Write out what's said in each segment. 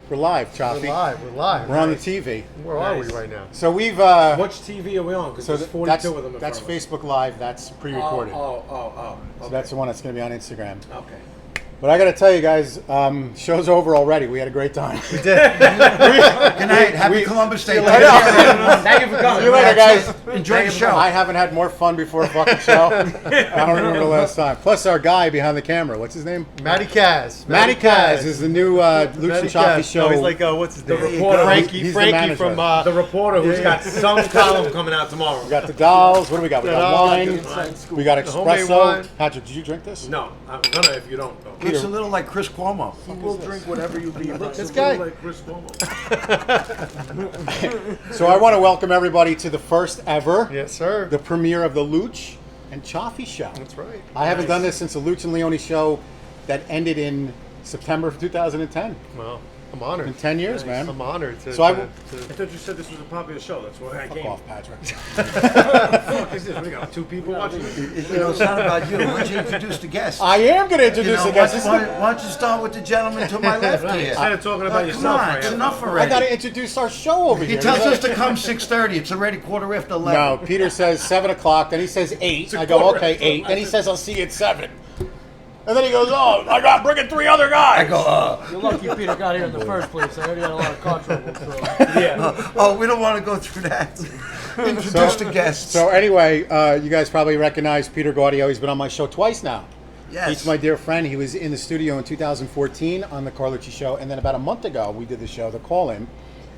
We're live, Cioffi. We're live. We're on the TV. Where are we right now? So we've... Which TV are we on? Because there's 42 of them in That's front of us. Facebook Live. That's pre-recorded. Okay. So that's the one that's going to be on Instagram. Okay. But I got to tell you guys, show's over already. We had a great time. We did. Good night. Happy Columbus Day. Thank you for coming. See you later, guys. Enjoy the show. I haven't had more fun before a fucking show. I don't remember the last time. Plus our guy behind the camera. What's his name? Matty Kaz. Matty Kaz is the new Looch Cioffi Show. No, he's like, what's his name? The reporter. Frankie. He's the Frankie manager. from... The reporter who's got some column coming out tomorrow. We got the dolls. What do we got? We got wine. We got homemade espresso. wine. Patrick, did you drink this? No, I'm gonna if you don't. Though. Looks a little like Chris Cuomo. We'll drink whatever you need. This guy. Like Chris Cuomo. So I want to welcome everybody to the first ever, Yes, sir. the premiere of the Looch and Cioffi Show. That's right. I haven't done this since the Luch and Leone show that ended in September of 2010. Well, I'm honored. In 10 years, man. I'm honored to... So I to- I thought you said this was a popular show. That's why I Fuck came. off, Patrick. Fuck is this? We got 2 people watching. It's not about you. Why don't you introduce the guest? I am going to You introduce know, the guest. why don't you start with the gentleman to my left here? Instead of talking about Come yourself, on, right? it's enough I already. got to introduce our show over He here. tells us to come 6:30. It's already 11:15. No, Peter says 7 o'clock, then he says 8. I go, okay, 8. Then he says, I'll see you at 7. And then he goes, oh, I got bringing 3 other guys. I go, You're lucky Peter got here in the first place. I already had a lot of car trouble. So. Yeah. we don't want to go through that. Introduce the guests. So anyway, you guys probably recognize Peter Gaudio. He's been on my show twice now. Yes. He's my dear friend. He was in the studio in 2014 on the Carlucci Show. And then about a month ago, we did the show, The Call-In,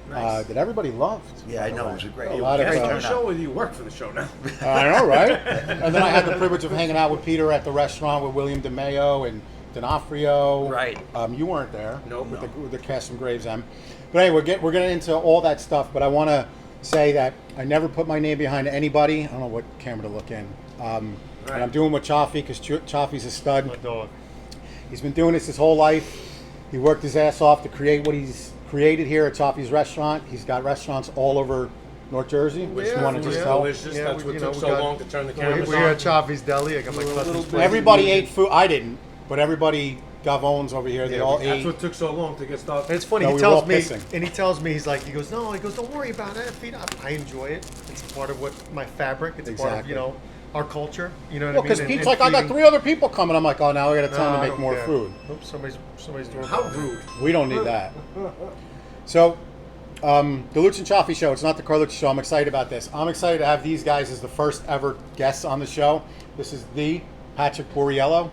that everybody loved. Yeah, I know. It was a great... A lot of Guest on the turnout. show, or you work for the show now? I know, right? And then I had the privilege of hanging out with Peter at the restaurant with William DeMeo and D'Onofrio. Right. You weren't there. Nope. With the cast from Gravesend. But anyway, we're getting into all that stuff. But I want to say that I never put my name behind anybody. I don't know what camera to look in. And I'm doing with Cioffi because Cioffi's a stud. My dog. He's been doing this his whole life. He worked his ass off to create what he's created here at Cioffi's restaurant. He's got restaurants all over North Jersey, which you want to just tell. Delicious. Yeah, That's we- what you took know, so we got- long to turn the We're cameras here on. at Cioffi's Deli. I got my cousins. Everybody ate food. I didn't, but everybody Gavones over here. They all That's ate. what took so long to get started. And it's funny. No, he we were all tells me, pissing. and he tells me, he goes, don't worry about it. Feed up. I enjoy it. It's part of what my fabric. It's part of Exactly. our culture. You know what Well, I mean? because And- Pete's and like, I got feeding- 3 other people coming. I'm like, oh, now I got to tell No, him I to make don't more care. food. Oops, somebody's doing. How rude. We don't need that. So, the Looch and Cioffi Show. It's not the Carlucci Show. I'm excited about this. I'm excited to have these guys as the first ever guests on the show. This is the Patrick Borriello.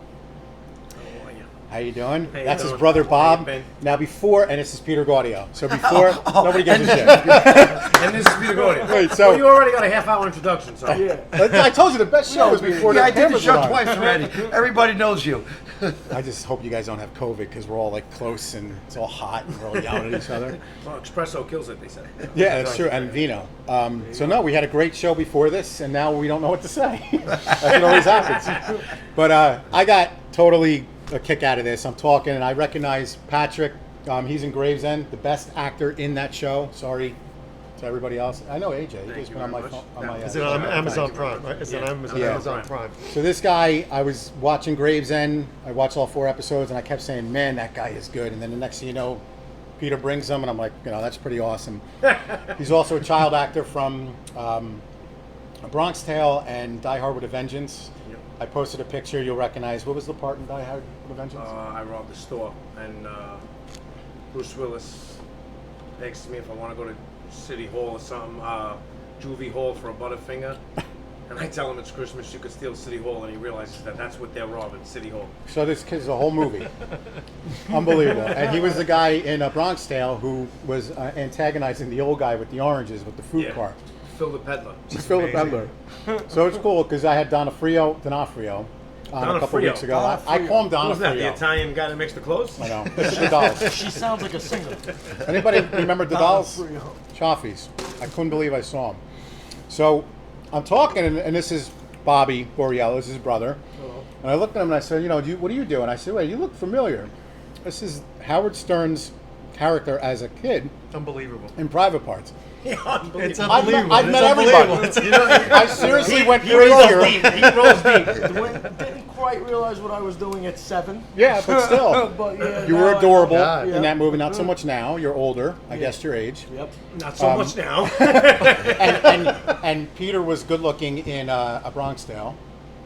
How you doing? How you That's his doing? brother How Bob. you been? Now before, and this is Peter Gaudio. So before, nobody gives a shit. And this is Peter Gaudio. Wait, so- well, you already got a half-hour introduction, so I told you the best show was before Yeah, the I did the cameras show went on. twice already. Everybody knows you. I just hope you guys don't have COVID because we're all like close and it's all hot and we're all yelling at each other. well, espresso kills it, they say. Yeah, that's true. And vino. So no, we had a great show before this, and now we don't know what to say. That's what always happens. But I got totally a kick out of this. I'm talking, and I recognize Patrick. He's in Gravesend, the best actor in that show. Sorry to everybody else. I know AJ. He's been on my phone. On my, Is it on Amazon Prime? Right? Is it on Amazon Prime? So this guy, I was watching Gravesend. I watched all 4 episodes, and I kept saying, "Man, that guy is good." And then the next thing you know, Peter brings him, and I'm like, that's pretty awesome. He's also a child actor from A Bronx Tale and Die Hard with a Vengeance. Yep. I posted a picture you'll recognize. What was the part in Die Hard with a Vengeance? I robbed the store, and Bruce Willis asks me if I want to go to City Hall or something, Juvie Hall for a Butterfinger. And I tell him it's Christmas, you could steal City Hall, and he realizes that that's what they're robbing, City Hall. So this kid's a whole movie. Unbelievable. And he was the guy in A Bronx Tale who was antagonizing the old guy with the oranges with the fruit cart. Phil the Peddler. He's Phil the Peddler. So it's cool because I had D'Onofrio on a couple weeks ago. I call him Who was that, the D'Onofrio. Italian guy that makes the clothes? I know. This is the dolls. She sounds like a singer. Anybody remember the dolls? D'Onofrio. Cioffi's. I couldn't believe I saw him. So I'm talking, and this is Bobby Borriello, this is his brother. And I looked at him and I said, what are you doing? I said, wait, you look familiar. This is Howard Stern's character as a kid Unbelievable. in Private Parts. It's I've met, unbelievable. I've It's met unbelievable. everybody. You know, I seriously went He rolls crazier. deep. He rolls deep. Didn't quite realize what I was doing at 7. Yeah, but still, But yeah, you now were I- adorable Yeah. in that movie. Not so much now. You're older. I guessed your age. Yep. Not so much now. And Peter was good looking in A Bronx Tale.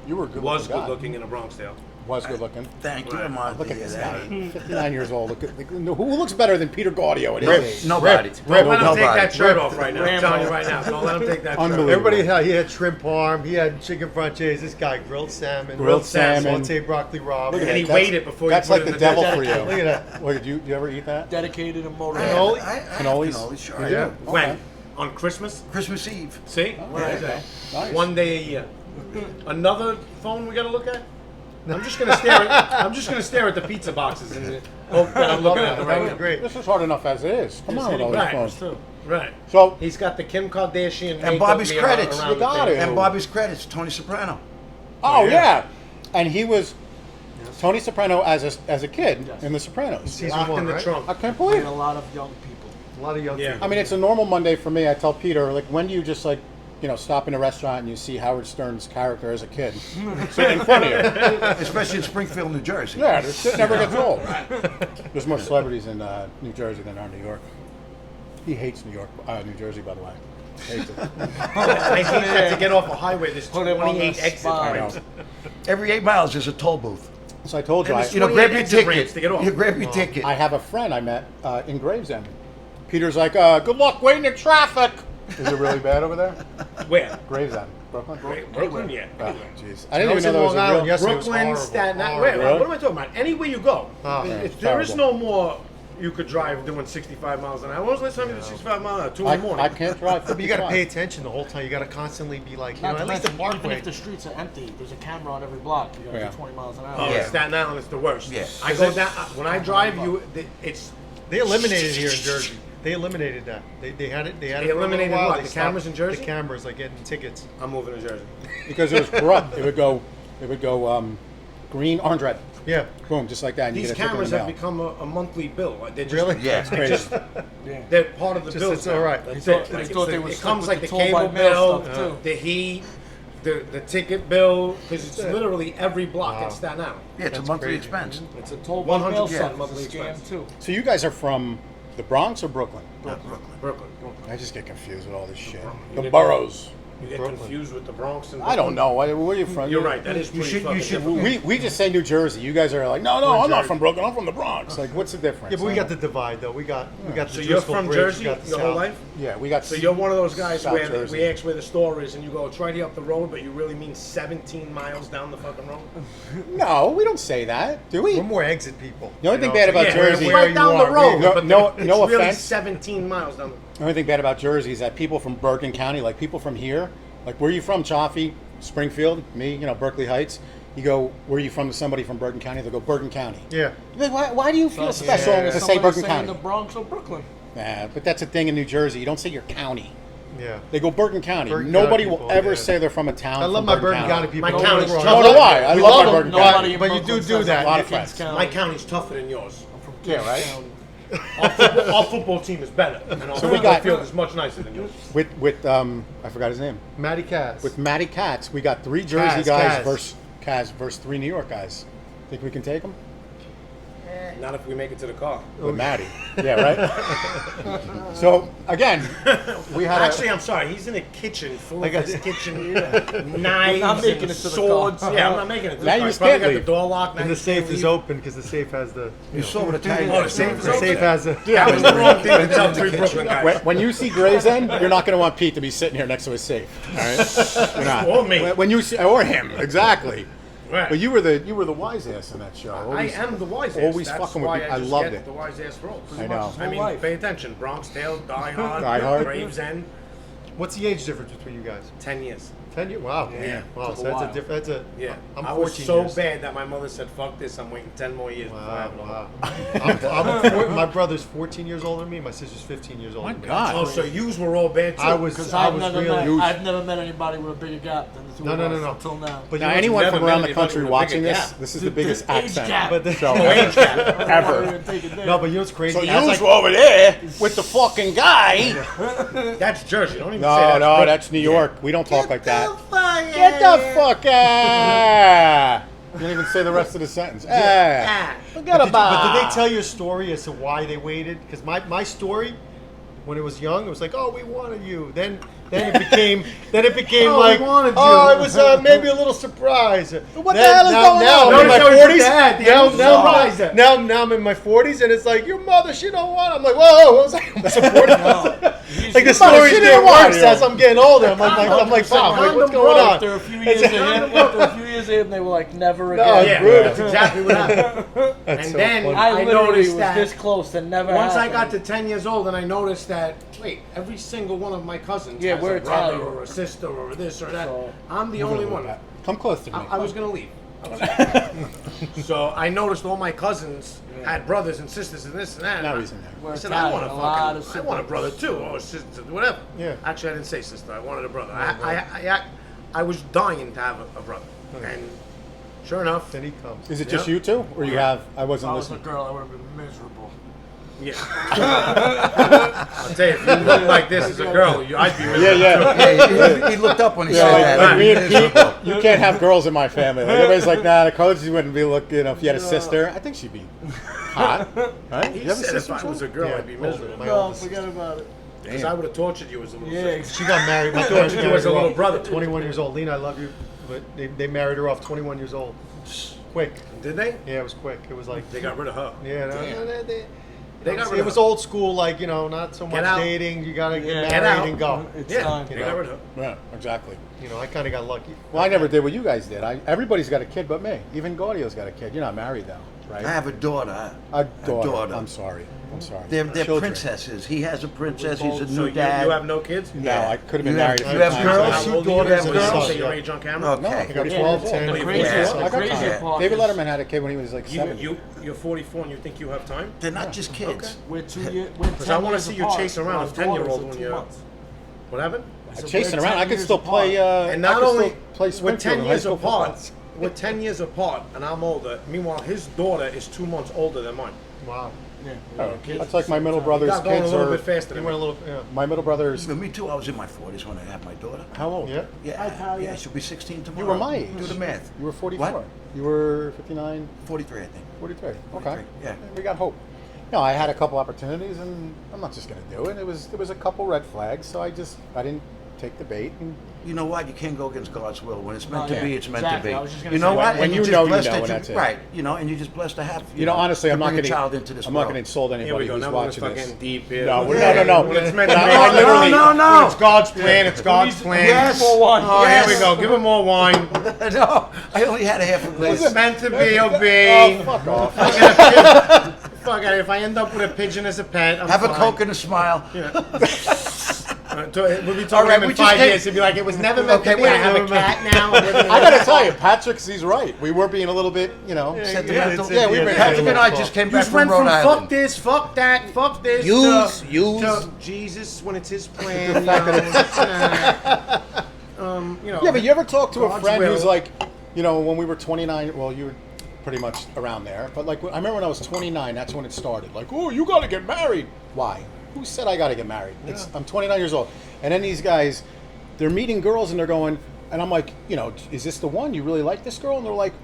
You were good. Was looking good guy. looking in a Bronx Tale. Was good looking. Thank you, Right. Armand. Look at Yeah, this that- guy, 59 years old. Look at, who looks better than Peter Gaudio at his Rip. age? Nobody. Don't let him take Nobody. that shirt off right now. I'm Rambo. telling you right now. Don't let him take that shirt off. Unbelievable. everybody had, he had shrimp parm, he had chicken franchise, this guy grilled salmon, Grilled salmon. saute broccoli rabe. And he That's- waited before you That's put like it the in devil dish. for you. Look at that. Look, did you ever eat that? Dedicated and I motor. have- Cannoli? I have Cannolis? cannolis, sure. You I do? do. When? Okay. On Christmas? Christmas Eve. See? What I say? Nice. One day a year. Another phone we gotta look at? I'm just gonna stare at the pizza boxes and hope that I'm looking at the That right was one. great. This is hard enough as it is. Come on with all these Right. phones. Too. Right. So, He's got the Kim Kardashian And makeup Bobby's mirror credits. around You the got thing. it. And Bobby's credits, Tony Soprano. oh yeah. yeah, and he was Tony Soprano as a kid in The Sopranos. Season Locked in 1, the right? trunk. I can't believe And a it. lot of young people. A lot of young Yeah. people. I mean, it's a normal Monday for me. I tell Peter, like, when do you just stop in a restaurant and you see Howard Stern's character as a kid sitting in front of you? Especially in Springfield, New Jersey. Yeah, this shit never gets old. There's more celebrities in New Jersey than are in New York. He hates New Jersey, by the way. Hates it. I hate that to get off a highway. There's Put him on 28 the exit spot. I know. ramps. Every 8 miles there's a toll booth. So I told you, And I, it's You know, grab your 28 exit ramps ticket. to get off. You grab your ticket. I have a friend I met in Gravesend. Peter's like, good luck waiting in traffic. Is it really bad over there? Where? Gravesend, Brooklyn? Brooklyn, yeah. Oh, jeez. I I didn't was even know in there was Long a Island real... yesterday. It was Brooklyn, horrible. Staten Island. Horrible. Wait, what am I talking about? Anywhere you go. Oh. If It's there is terrible. no more you could drive doing 65 miles an hour. When was the last time you did 65 miles an hour? 2 in the morning. I can't drive. But you got to 55. pay attention the whole time. You got to constantly be like, you know, Not to at least the mention, even parkway. if the streets are empty, there's a camera on every block. You gotta Yeah. do 20 miles an hour. Oh, Yeah. Staten Island is the worst. Yeah. I go down when I drive. It's They eliminated it here in Jersey. They eliminated that. They had it. They had They it for a little eliminated while. what? They The stopped cameras in Jersey? The cameras, like getting tickets. I'm moving to Jersey. Because it was corrupt. It would go green, orange, red. Yeah. Boom, just like that. And you These get a ticket in cameras the have mail. become a monthly bill. Like, they're just, Really? Yeah. It's crazy. They're part of the Just- bill. it's all right. That's They it. thought- Like, they thought they it would comes stick like the with the toll by cable mail bill, stuff, too. the heat, the ticket bill, because it's literally every block Wow. in Staten Island. Yeah, it's a That's monthly crazy. expense. It's a toll by mail 100% stuff. monthly It's a scam expense. too. So you guys are from the Bronx or Brooklyn? Not Brooklyn. Brooklyn. I just get confused with all this shit. You The get- boroughs. You get Brooklyn. confused with the Bronx and I don't know. Where are you from? You're right. That is pretty should- you fucking should- different. We just say New Jersey. You guys are like, no, I'm not from Brooklyn. I'm from the Bronx. Like, what's the difference? Yeah, but we got the divide though. We got the So you're Driscoll from Bridge, Jersey we got the your whole South. life? Yeah, we got. So you're one of those guys South where Jersey. we ask where the store is, and you go, it's right here up the road, but you really mean 17 miles down the fucking road? No, we don't say that, do we? We're more exit people. The only you thing know? bad about Yeah, Jersey- it's Where right you down the are, road, No- but no- it's no really offense. 17 miles down the The only thing bad about Jersey is that people from Bergen County, like people from here, like where are you from, Cioffi? Springfield? Me, Berkeley Heights. You go, where are you from to somebody from Bergen County? They go, Bergen County. Yeah. You're like, why do you feel special yeah. to say Somebody Bergen saying County? the Bronx or Brooklyn. Nah, but that's a thing in New Jersey. You don't say your county. Yeah. They go Bergen County. Bergen Nobody County will people, ever yeah. say they're from a town. I love from my Bergen Bergen County people. My Don't county's get me wrong. tough. So do I. I We love love my them. Bergen Nobody- County. but you Brooklyn do says that. I'm Lot of from friends. Kings County. My county's tougher than yours. I'm from Yeah, Kings right? County. Our football team is better, and our So we football got- field is much nicer than yours. With I forgot his name. Matty Cass. With Matty Katz, we got 3 Jersey Kaz, guys Kaz. versus Kaz versus 3 New York guys. Think we can take them? Not if we make it to the car. With Matty. Yeah, right? So, again, we had Actually, I'm sorry. He's in a kitchen full of Like his I- kitchen knives not making and it to the swords. car. Yeah, I'm not making it to the Now car. you He's just probably can't got leave. the door locked. and the safe is open because the safe has the. You saw what Italian Oh, the guys safe did. is The safe has a. That was the wrong thing to tell 3 Brooklyn guys. when you see Gravesend, you're not going to want Pete to be sitting here next to his safe. All right? You're not. Or me. When you see, or him, exactly. Right. But you were the wise ass in that show. I Always- am the wise ass. always That's fucking with why me. I I just loved get it. the wise ass roles. I know. I mean, life. pay attention. Bronx Tale, Die Hard, Die Hard. Gravesend, What's the age difference between you guys? 10 years. 10 years? Wow. Yeah. Wow. Took So a that's while. a different. That's a. Yeah, I'm I was 14 so years. bad that my mother said, "Fuck this! I'm waiting 10 more years before I have Wow. another." Wow. My brother's 14 years older than me. My sister's 15 years older. My than me. God. Oh, so yous were all bad too. I was. Because I I've was never really. met. I've never met anybody with a bigger gap than the two No, of no, us no, no. until now. But Now, you know, anyone never from met around the anybody country with a watching bigger this, gap. this is the biggest age accent gap. But the, show Age gap. ever. no, but you know what's crazy? So As you I- were over there with the fucking guy. That's Jersey. Don't even say No, that. no, that's New York. We don't talk like that. Get the fuck out! You don't even say the rest of the sentence. Forget But about. did they tell your story as to why they waited? Because my story, when it was young, it was like, oh, we wanted you. Then it became Oh, like, we wanted oh, you. it was maybe a little surprise. What the hell is going now on? I'm in my Notice how he put 40s. that, the Now, surprise. now I'm in my 40s, and it's like, your mother, she don't want. I'm like, whoa, what was I? I'm supporting. Like the story's she getting didn't want worse you. as I'm getting older. I'm like, Bob, like, what's going on? After a few years of him, they were like, never No, again. it's Yeah, brutal. that's exactly what happened. That's And so then funny. I I literally noticed was that this close to never once I happened. got to 10 years old, and I noticed that every single one of my cousins Yeah, has we're a brother Italian. or a sister or this or that. So- I'm the only one. Come close to me. I was gonna leave. So I noticed all my cousins had brothers and sisters and this and that. No and reason there. We're I said, I want Italian, a lot of I want a brother too, or a sister, whatever. Yeah. Actually, I didn't say sister. I wanted a brother. I was dying to have a brother, and sure enough, Then he comes. Is it just Yeah. you two, or you Yeah. have? I If wasn't I was a listening. girl, I would have been miserable. yeah. I'll tell you, if you look like this as a girl, I'd be miserable. Yeah. He looked up when he Yeah, said like, that. like me and Pete, you can't have girls in my family. Like, everybody's like, nah, the coach wouldn't be looking. You know, if you had a sister, I think she'd be hot, right? He You have a said if sister? I was a girl, I'd be older. miserable. My No, oldest forget about it. Because I would have tortured you as a little Yeah, sister. She got married. My tortured you as a little brother. 21 years old. Lena, I love you. But they married her off 21 years old. Quick. Did they? Yeah, it was quick. It was like, They got rid of her. yeah, no, Damn. they got rid it of was her. old school, like, you know, not so much out. dating. You gotta get Yeah. married Get out. and go. It's Yeah, time. they got rid of her. Yeah, exactly. You know, I kind of got lucky. Well, I never did what you guys did. Everybody's got a kid but me. Even Gaudio's got a kid. You're not married though, right? I have a daughter. A daughter. daughter. I'm sorry. They're Children. princesses. He has a princess. He's a So new you dad. have no kids? No, I could have been You have- married. a you few have times. girls? How Two old are you? daughters You and have a girls? son, Say your yeah. age on camera? No, I Okay. got Yeah, 12, yeah. 10. The Yeah. crazy, Yeah. the I got crazy time. part David is Letterman had a kid when he was like 70. You're 44 and you think you have time? They're not just kids. we're 2 years. Because I want to see you chase around a 10-year-old when you're. What happened? Chasing around, I could still play. And I not could only still play we're Springfield 10 in high years school apart. football. We're 10 years apart, and I'm older. Meanwhile, his daughter is 2 months older than mine. Wow. Yeah. Oh, that's like my middle brother's Got going a kids little are. bit faster You than went a me. little, yeah. My middle brother's. Me too. I was in my 40s when I had my daughter. How old? Yeah. Yeah, Hi, pal, yeah, yeah. she'll be 16 tomorrow. You were my age. Do the math. You were 44. What? You were 59, 43, I think. 43. Okay. 43, yeah. We got hope. No, I had a couple opportunities, and I'm not just going to do it. There was a couple red flags, so I didn't take the bait. And You know what? You can't go against God's will. When it's meant No, to be, yeah, it's meant exactly. to I be. was just gonna You know say, what? when And you you're just know, you blessed know, that and that's it. Right. You know, and you're just blessed to have. you know, honestly, to I'm not bring going a child into this I'm not world. going to insult Here anybody we go. who's Now we're watching fucking this. deep here. No, Yeah. no. When it's meant to No, be. I literally- no. It's God's plan. It's God's plan. Yes. More wine. Oh, Yes. here we go. Give him more wine. No, I only had a half a glass. It's meant to be, Oh, obey. fuck off. Fuck it. If I end up with a pigeon as a pet, I'm Have a fine. Coke and a smile. We'll be talking All right, to him we in just 5 came- years. He'll be like, it was never meant Okay, to be. wait, I have a wait, cat now. I got to tell you, Patrick's, he's right. We were being a little bit, Sentimental. Yeah, we were. Patrick and I just came You back just from went Rhode from Island. fuck this, fuck that, fuck this Use. to Jesus when it's his plan. You know, you know. Yeah, but you ever talk to a God's friend who's will. like, when we were 29, well, you were pretty much around there, but like, I remember when I was 29, that's when it started. Like, oh, you got to get married. Why? Who said I got to get married? I'm 29 years old. And then these guys, they're meeting girls and they're going, and I'm like, is this the one? You really like this girl? And they're like,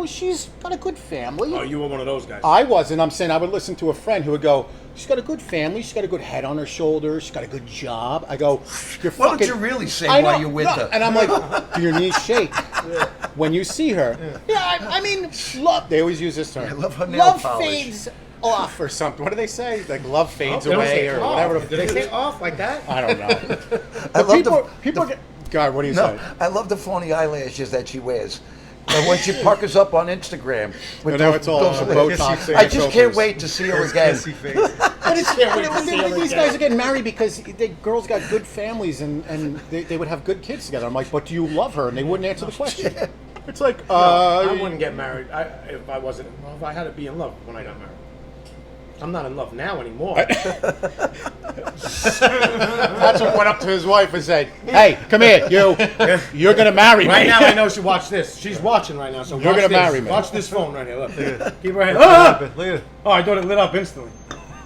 she's got a good family. Oh, you were one of those guys. I wasn't. I'm saying I would listen to a friend who would go, she's got a good family, she's got a good head on her shoulders, she's got a good job. I go, you're What fucking... did you really say I while know, you're with no. her? And I'm like, do your knees shake when you see her? Yeah, I mean, love, they always use this term. I love her nail Love polish. fades off or something. What do they say? Like love fades They don't away say or off. whatever. Did they say off like that? I don't know. I But love people get... God, what do you No, say? I love the phony eyelashes that she wears. And when she puckers up on Instagram. With now it's all those lips. Botox. I just can't wait to see her again. Kissy face. But these guys are getting married because the girls got good families and they would have good kids together. I'm like, but do you love her? And they wouldn't answer the question. It's like, I wouldn't get married if I wasn't in love. I had to be in love when I got married. I'm not in love now anymore. Patrick went up to his wife and said, "Hey, come here, you're gonna marry me." Right now, I know she watched this. She's watching right now, so You're watch gonna this. marry me. Watch this phone right here. Look, keep her head. Look at it. Oh, I thought it lit up instantly.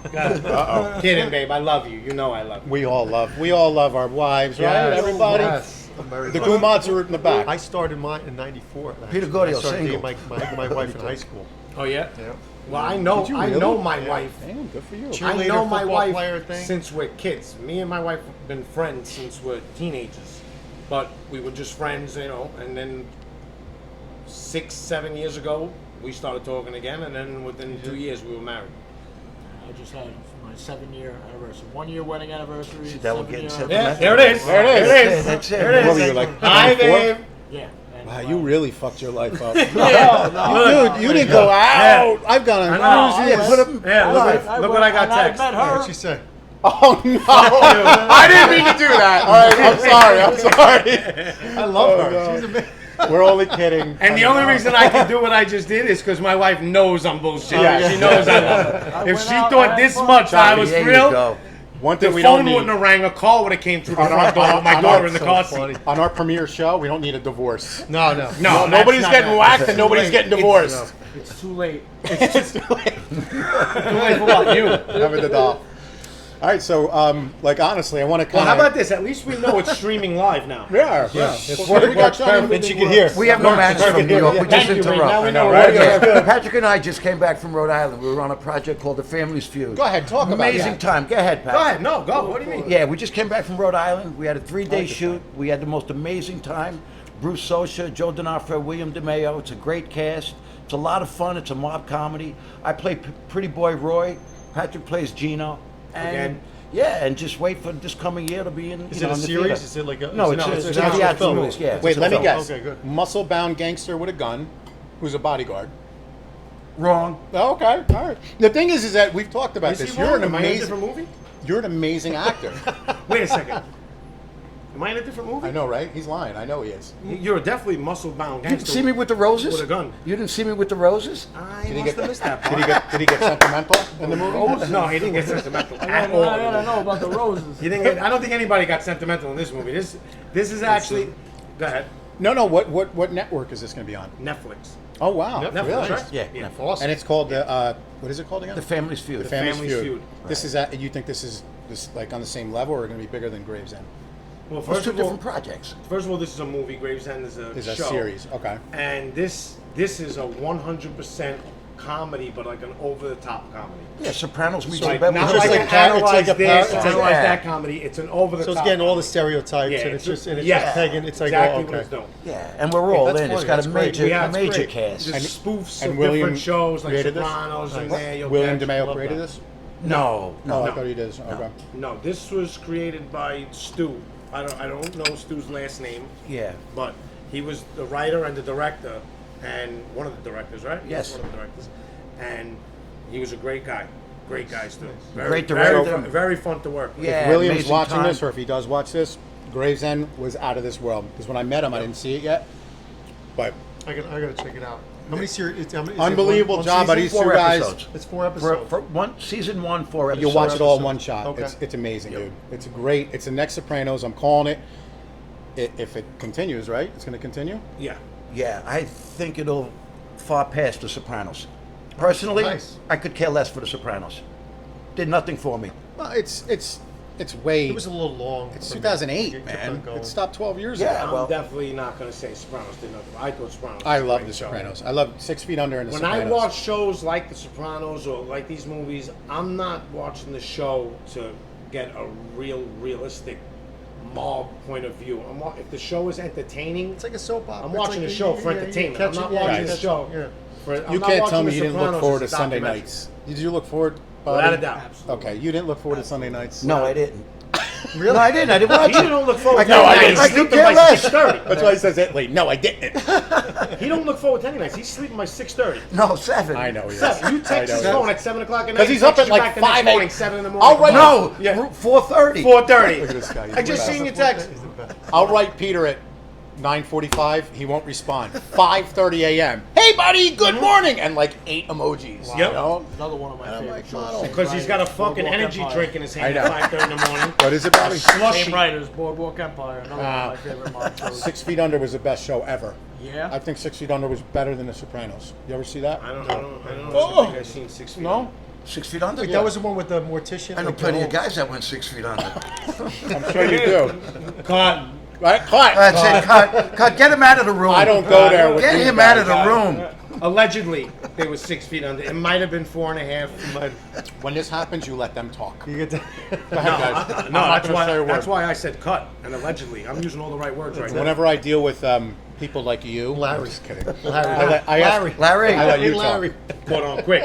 Uh-oh. Kidding, babe. I love you. You know I love you. We all love our wives, right? Yes, Everybody. yes. I'm very The lucky. Gumads are in the back. I started mine in '94. Peter Gaudio, I started dating single. my wife in high school. Oh yeah. Yeah. Well, I know. Did you I really? know my Yeah. wife. Damn, good for you. Cheer- I Cheerleader, know my football wife player thing? since we're kids. Me and my wife have been friends since we're teenagers, but we were just friends, you know. And then 6-7 years ago, we started talking again, and then within 2 years, we were married. I just had my 7-year anniversary. 1 year wedding anniversary. See, that will get 7-year Yeah, anniversary. there it is. There it is. There it is. That's it. There it is. What were you, like, Hi, 24? babe. Yeah. And, Wow, you really fucked your life up. no. Dude, you didn't go out. I've gone on I know. cruises. Put 'em Yeah, look what I got and I text. met her. What'd she say? Oh no! I didn't mean to do that. All right, I'm sorry. I love her. no. She's amazing. We're only kidding. And the only reason I can do what I just did is because my wife knows I'm bullshit. Yeah. She knows I love her. I If went she out, thought had this fun. much I was There you real, go. One the thing we don't phone need wouldn't have rang. A call would have came through the On our- front door with my on daughter our- in the so car funny. seat. on our premiere show. We don't need a divorce. No, no. No, Nobody's that's getting not whacked and nobody's getting divorced. It's too late. It's too late. Too late for what? You. Having the doll. All right, so like honestly, I want to Well, kind how of. about this? At least we know it's streaming live now. Yeah, Yeah. Before we got done, And she could hear. We have no manager from New York. We just Thank you, Ray. interrupt. Now we I know, know, right? right? Patrick and I just came back from Rhode Island. We were on a project called The Family's Feud. Go ahead, talk about Amazing that. time. Go ahead, Pat. Go ahead. No, go. What do you mean? Yeah, we just came back from Rhode Island. We had a 3-day shoot. We had the most amazing time. Bruce Sosha, Joe D'Onofrio, William DeMeo. It's a great cast. It's a lot of fun. It's a mob comedy. I play Pretty Boy Roy. Patrick plays Gino. And Again. yeah, and just wait for this coming year to be in. Is you it know, a in the series? theater. Is it like a? No, is it- it's it's a an actual theatrical film. release. Yeah. Wait, it's a let me film. guess. Okay, good. Muscle-bound gangster with a gun, who's a bodyguard. Wrong. Oh, okay, all right. The thing is that we've talked about Is he this. wrong? You're an Am I in a amazing. different movie? You're an amazing actor. Wait a second. Am I in a different movie? I know, right? He's lying. I know he is. You're definitely muscle-bound You didn't gangster. see me with the roses? With a gun. You didn't see me with the roses? I Did he must get? have missed that Did part. he get sentimental in the movie? No, he didn't get sentimental I at gotta, all. I gotta know about the roses. He didn't get, I don't think anybody got sentimental in this movie. This is actually. Go ahead. No. What network is this going to be on? Netflix. Oh wow, Netflix, really? right? Yeah. Yeah. Awesome. And it's called what is it called again? The Family's Feud. The Family's Family's Feud. Feud. This is at, you think this is like on the same level, or going to be bigger than Gravesend? Well, Those first two of all, different projects. this is a movie. Gravesend is a Is a show. series? Okay. And this is a 100% comedy, but like an over-the-top comedy. Yeah, Sopranos meets Like, Beverly not Hills. like like an a par- it's analyze like a this, par- or it's like- analyze yeah. that comedy. It's an over-the-top. So it's getting all the comedy. stereotypes, Yeah, and it's just yes, pegging. It's like, exactly oh, what okay. it's doing. Yeah, and we're all that's in. It's funny. got That's a great. major, Yeah, a it's major great. cast. There's spoofs and of William different shows like created this? Sopranos and there. you'll William catch. DeMeo love created that. this? No, Oh, no. I thought he did. Okay. No, this was created by Stu. I don't know Stu's last name, Yeah. but he was the writer and the director, and one of the directors, right? Yes. One of the directors, and he was a great guy. Great guy, Stu. Great Very, director. very fun to work with. Yeah. If William's amazing watching time. this, or if he does watch this, Gravesend was out of this world. Because when I met him, I didn't see it yet. But I gotta check it out. How many series? unbelievable job by these two 4 guys. episodes. It's 4 For, episodes. for season 1, 4 episodes. You'll watch it all in one shot. Okay. It's amazing, Yep. dude. It's great. It's the next Sopranos. I'm calling it. If it continues, right? It's going to continue. Yeah. Yeah, I think it'll far past The Sopranos. Personally, Nice. I could care less for The Sopranos. Did nothing for me. Well, it's way. It was a little long. It's for me. 2008, It kept man. on going. It stopped 12 years Yeah. ago. well- I'm definitely not going to say Sopranos did nothing. I thought Sopranos. I was a love great The show. Sopranos. I love 6 Feet Under and The When Sopranos. I watch shows like The Sopranos or like these movies, I'm not watching the show to get a realistic mob point of view. If the show is entertaining, It's like a soap opera. I'm It's watching like the show for you entertainment. catch I'm not it, yeah, watching you the catch show. it, yeah. You not can't watching tell me The you didn't look Sopranos forward to as a Sunday documentary. nights. Did you look forward? Without a Bobby? doubt. Okay, you didn't look forward to Sunday nights. No, I didn't. Really? No, I didn't. I didn't watch He it. don't look forward to No, I any didn't. nights. I He's could sleeping by care less. 6:30. That's why he says Italy. No, I didn't. He don't look forward to any nights. He's sleeping by 6:30. No, 7. I know he is. 7. You text his I know phone he at 7 o'clock at night. Because he's up at like 5 morning, 7 in the morning. I'll write. No, Yeah. 4:30. 4:30. Look at this guy. He's I just the seen your best. text. I'll write Peter at 9:45. He won't respond. 5:30 a.m. Hey, buddy. Good morning. And like 8 emojis. Yep. You know? Another one of my I'm favorite like, shows. model. Because he's got a fucking Boardwalk energy Empire. drink in his hand I at know. 5:30 in the morning. What is it, Bobby? Slushy. Same writers, Boardwalk Empire. Another one of my favorite mob shows. 6 Feet Under was the best show ever. Yeah. I think 6 Feet Under was better than The Sopranos. You ever see that? I don't know. Oh. I think I've seen 6 feet. No? 6 feet under. Wait, that was the one with the mortician. I know like, plenty the of whole- guys that went 6 feet under. I'm sure you do. Cut. Right? Cut. That's it. Cut. Get him out of the room. I don't go there with Get these him out guys. of the room. Allegedly, they were 6 feet under. It might have been 4.5. When this happens, you let them talk. You get to, Go ahead, guys. I'm No, not gonna say a word. that's why I said cut and allegedly. I'm using all the right words right now. Whenever I deal with people like you, Larry. I'm just kidding. Larry. I ask- Larry. I let Hey, you talk. Larry. Hold on, quick.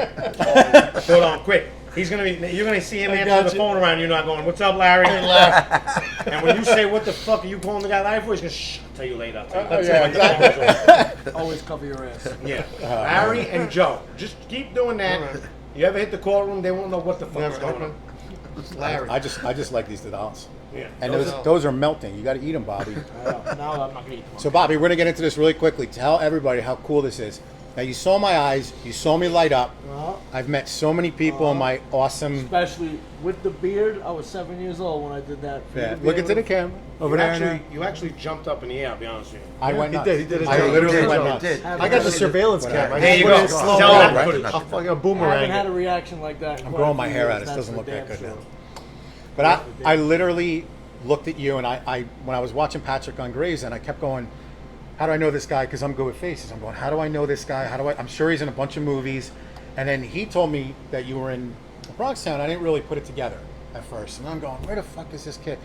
Hold on, quick. You're gonna see him answer got the you. phone around you, not going, "What's up, Larry?" And when you say, "What the fuck are you calling the guy Larry for?" He's gonna, "Shh, I'll tell you later." I'll tell you. That's yeah, it. Exactly. Always cover your ass. Yeah, Larry and Joe. Just keep doing that. You ever hit the courtroom? They won't know what the fuck is going on. Larry. I just like these dolls. Yeah. And those are melting. You got to eat them, Bobby. Now I'm not gonna eat one. So, Bobby, we're gonna get into this really quickly. Tell everybody how cool this is. Now, you saw my eyes. You saw me light up. I've met so many people in my awesome. Especially with the beard. I was 7 years old when I did that. Yeah, look into the camera over there. You actually jumped up in the air. I'll be honest with you. I went He nuts. did, he did his I job. literally He did, went he nuts. did. I got the surveillance camera. I There you just go. put it in slow Tell motion. that footage. I'll fucking I haven't boomerang had a it. reaction like that. in I'm quite growing a my few hair years, out. It that's doesn't for look that damn good sure. now. But I literally looked at you, and I when I was watching Patrick on Grey's, and I kept going, how do I know this guy? Because I'm good with faces. I'm going, how do I know this guy? I'm sure he's in a bunch of movies. And then he told me that you were in Bronx Town. I didn't really put it together at first. And I'm going, where the fuck is this kid?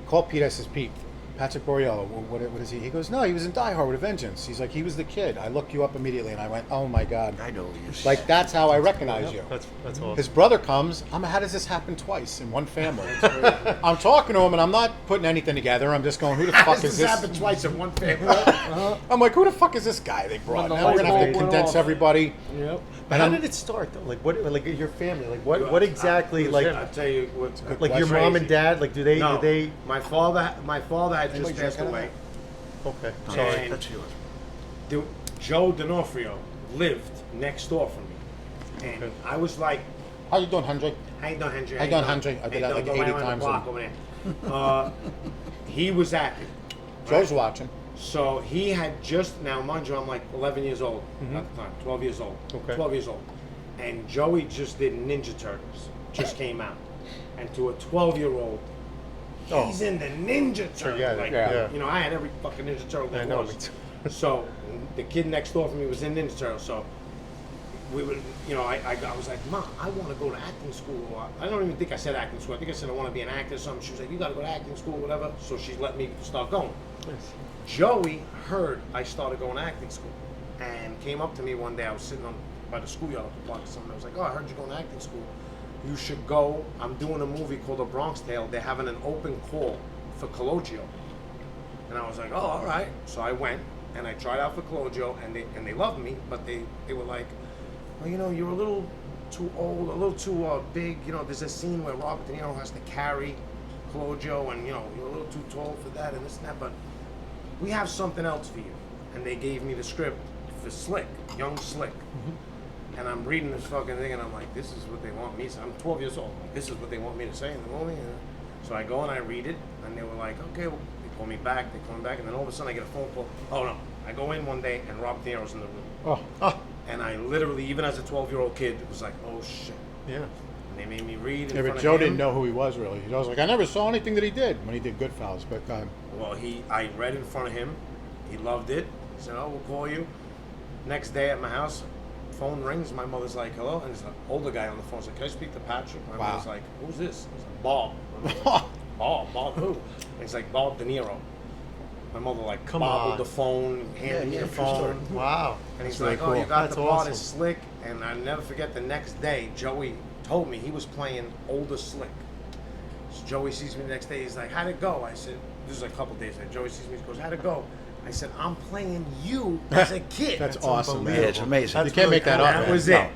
Call Pete. I says, Pete, Patrick Borriello. What is he? He goes, no, he was in Die Hard with a Vengeance. He's like, he was the kid. I looked you up immediately, and I went, oh my God. I know you. Like, that's how I recognize you. That's awesome. His brother comes. How does this happen twice in one family? I'm talking to him, and I'm not putting anything together. I'm just going, who the fuck is this? happened twice in one family. I'm like, who the fuck is this guy they brought? When the Now we're gonna have to light bulb went condense off. everybody. Yep. But how did it start though? Like like your family? Like what exactly? Like I'll tell you what's like your mom and dad? Like do they? No, Do they? my father had just Anybody passed drinking away. Okay. Sorry. Sorry. That's yours. Joe D'Onofrio lived next door from me, and I was like, How you doing, Hendrik? "How you doing, Henry? How you doing, Henry?" I did that like 80 times Over there. He was acting. Joe's watching. So he had just now, mind you, I'm like 11 years old at the time, 12 years old. Okay. 12 years old, and Joey just did Ninja Turtles, just came out, and to a 12-year-old. He's in the Ninja Turtle. yeah, like, yeah. You know, I had every fucking Ninja Turtle there I know, was. me too. So the kid next door from me was in Ninja Turtle. So we would, you know, I was like, Mom, I want to go to acting school. I don't even think I said acting school. I think I said I want to be an actor or something. She was like, you got to go to acting school, whatever. So she let me start going. Joey heard I started going to acting school and came up to me one day. I was sitting by the schoolyard at the block or something. I was like, oh, I heard you going to acting school. You should go. I'm doing a movie called The Bronx Tale. They're having an open call for Gaudio. And I was like, oh, all right. So I went and I tried out for Gaudio, and they loved me, but they were like, well, you know, you're a little too old, a little too big. You know, there's a scene where Robert De Niro has to carry Gaudio, and you know, you're a little too tall for that and this and that, but we have something else for you. And they gave me the script for Slick, Young Slick. And I'm reading this fucking thing, and I'm like, this is what they want me to say. I'm 12 years old. Like, this is what they want me to say in the movie. So I go and I read it, and they were like, okay, well, they call me back, and then all of a sudden I get a phone call. Oh, no. I go in one day, and Robert De Niro's in the room. And I literally, even as a 12-year-old kid, was like, oh, shit. Yeah. And they made me read in Yeah, front but of Joe him. didn't know who he was really. He was like, I never saw anything that he did when he did Goodfellas. But Well, I read in front of him. He loved it. He said, oh, we'll call you. Next day at my house, phone rings. My mother's like, hello. And there's an older guy on the phone. He's like, can I speak to Patrick? My mother's like, who's this? I was like, Bob. Bob who? And he's like, Bob De Niro. My mother like Come bobbled on. the phone, handed me the phone. Wow. And he's That's like, really oh, you cool. got That's the part awesome. as Slick. And I never forget the next day, Joey told me he was playing older Slick. Joey sees me the next day. He's like, how'd it go? I said, this is a couple days later. Joey sees me. He goes, how'd it go? I said, I'm playing you as a kid. That's awesome, man. Yeah, it's amazing. You can't make that up, That man. was No. it.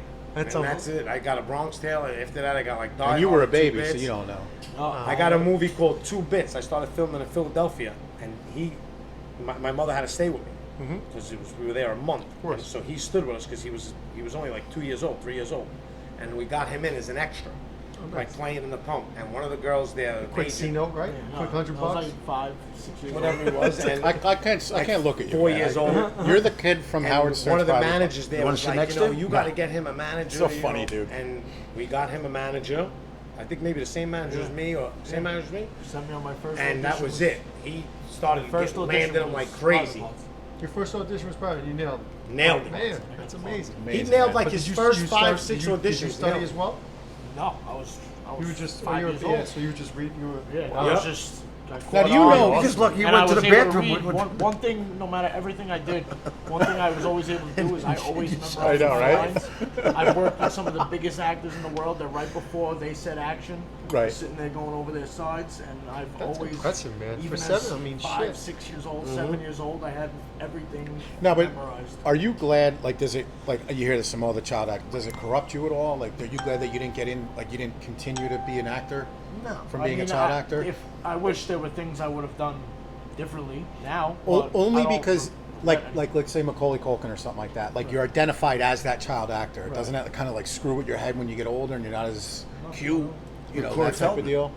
That's it. I got a Bronx Tale. After that, I got like Die And you were a Hard, baby, 2 so Bits. you don't know. I got a movie called 2 Bits. I started filming in Philadelphia, and my mother had to stay with me because we were there a month. Of course. So he stood with us because he was only like 3 years old, and we got him in as an extra, like playing in the pump. And one of the girls there, Quick C note, right? Quick $100 I was bucks. like 5, 6 years whatever old. it was, and I can't look at you. 4 man. years old. You're the kid from And Howard Stern's one of the Private managers there You wanna was sit like, next you know, to him? you got to get him a manager. So you funny, know? dude. And we got him a manager. I think maybe the same manager as me or same manager as me. Sent me on my first And that audition was it. He started First getting, audition landed him was like crazy. Private Parts. Your first audition was private. You nailed it. Nailed it. Man, that's amazing. He Amazing, nailed man. like But his did first you 5, start- 6 did you auditions. study nailed as it. well? No, I was You were just 5 years old. so you just read. You were. Yeah, Wow. I Yeah. was just. I Now, caught do you on. know- You're just lucky you And I went to was the able to bathroom. read one thing, no matter everything I did, one thing I was always able to do is I always memorized I know, my right? lines. I've worked with some of the biggest actors in the world that right before they said action, Right. sitting there going over their sides, and I've That's always, impressive, man. even For as 7, I mean, 5, shit. 6 years old, 7 years old, I had everything No, but memorized. are you glad? Like, does it like you hear this from all the child actors? Does it corrupt you at all? Like, are you glad that you didn't get in? Like, you didn't continue to be an actor? No, From I being a mean, child actor? If I wish there were things I would have done differently now. O- but only I don't because, regret it. like, let's say Macaulay Culkin or something like that. Like, you're identified as that child actor. Doesn't that kind of like screw with your head when you get older and you're not as cute? You know, Corey that type of Feldman. deal.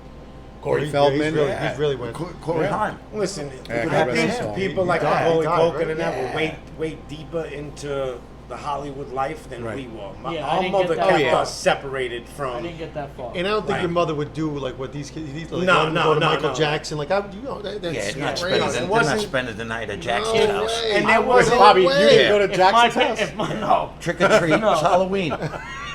Corey He's Feldman. really, yeah. he's really went. Corey Yeah. Haim. Listen, Yeah, it God happens. rest his soul. People He like died, Macaulay he died, Culkin right? and that Yeah. were way deeper into the Hollywood life than Right. we were. Yeah, I Our didn't mother get that kept far. us separated I from. didn't get that far. And I don't think Right. your mother would do like what these kids. Like, No, go to no, Michael no. Jackson. Like, you know, that's Yeah, crazy. not It spending, they're not wasn't- spending the night at Jackson's No house. way. And there No was Bobby, you way. didn't go to if my, Jackson's house? if my no, Trick or treat, it's Halloween.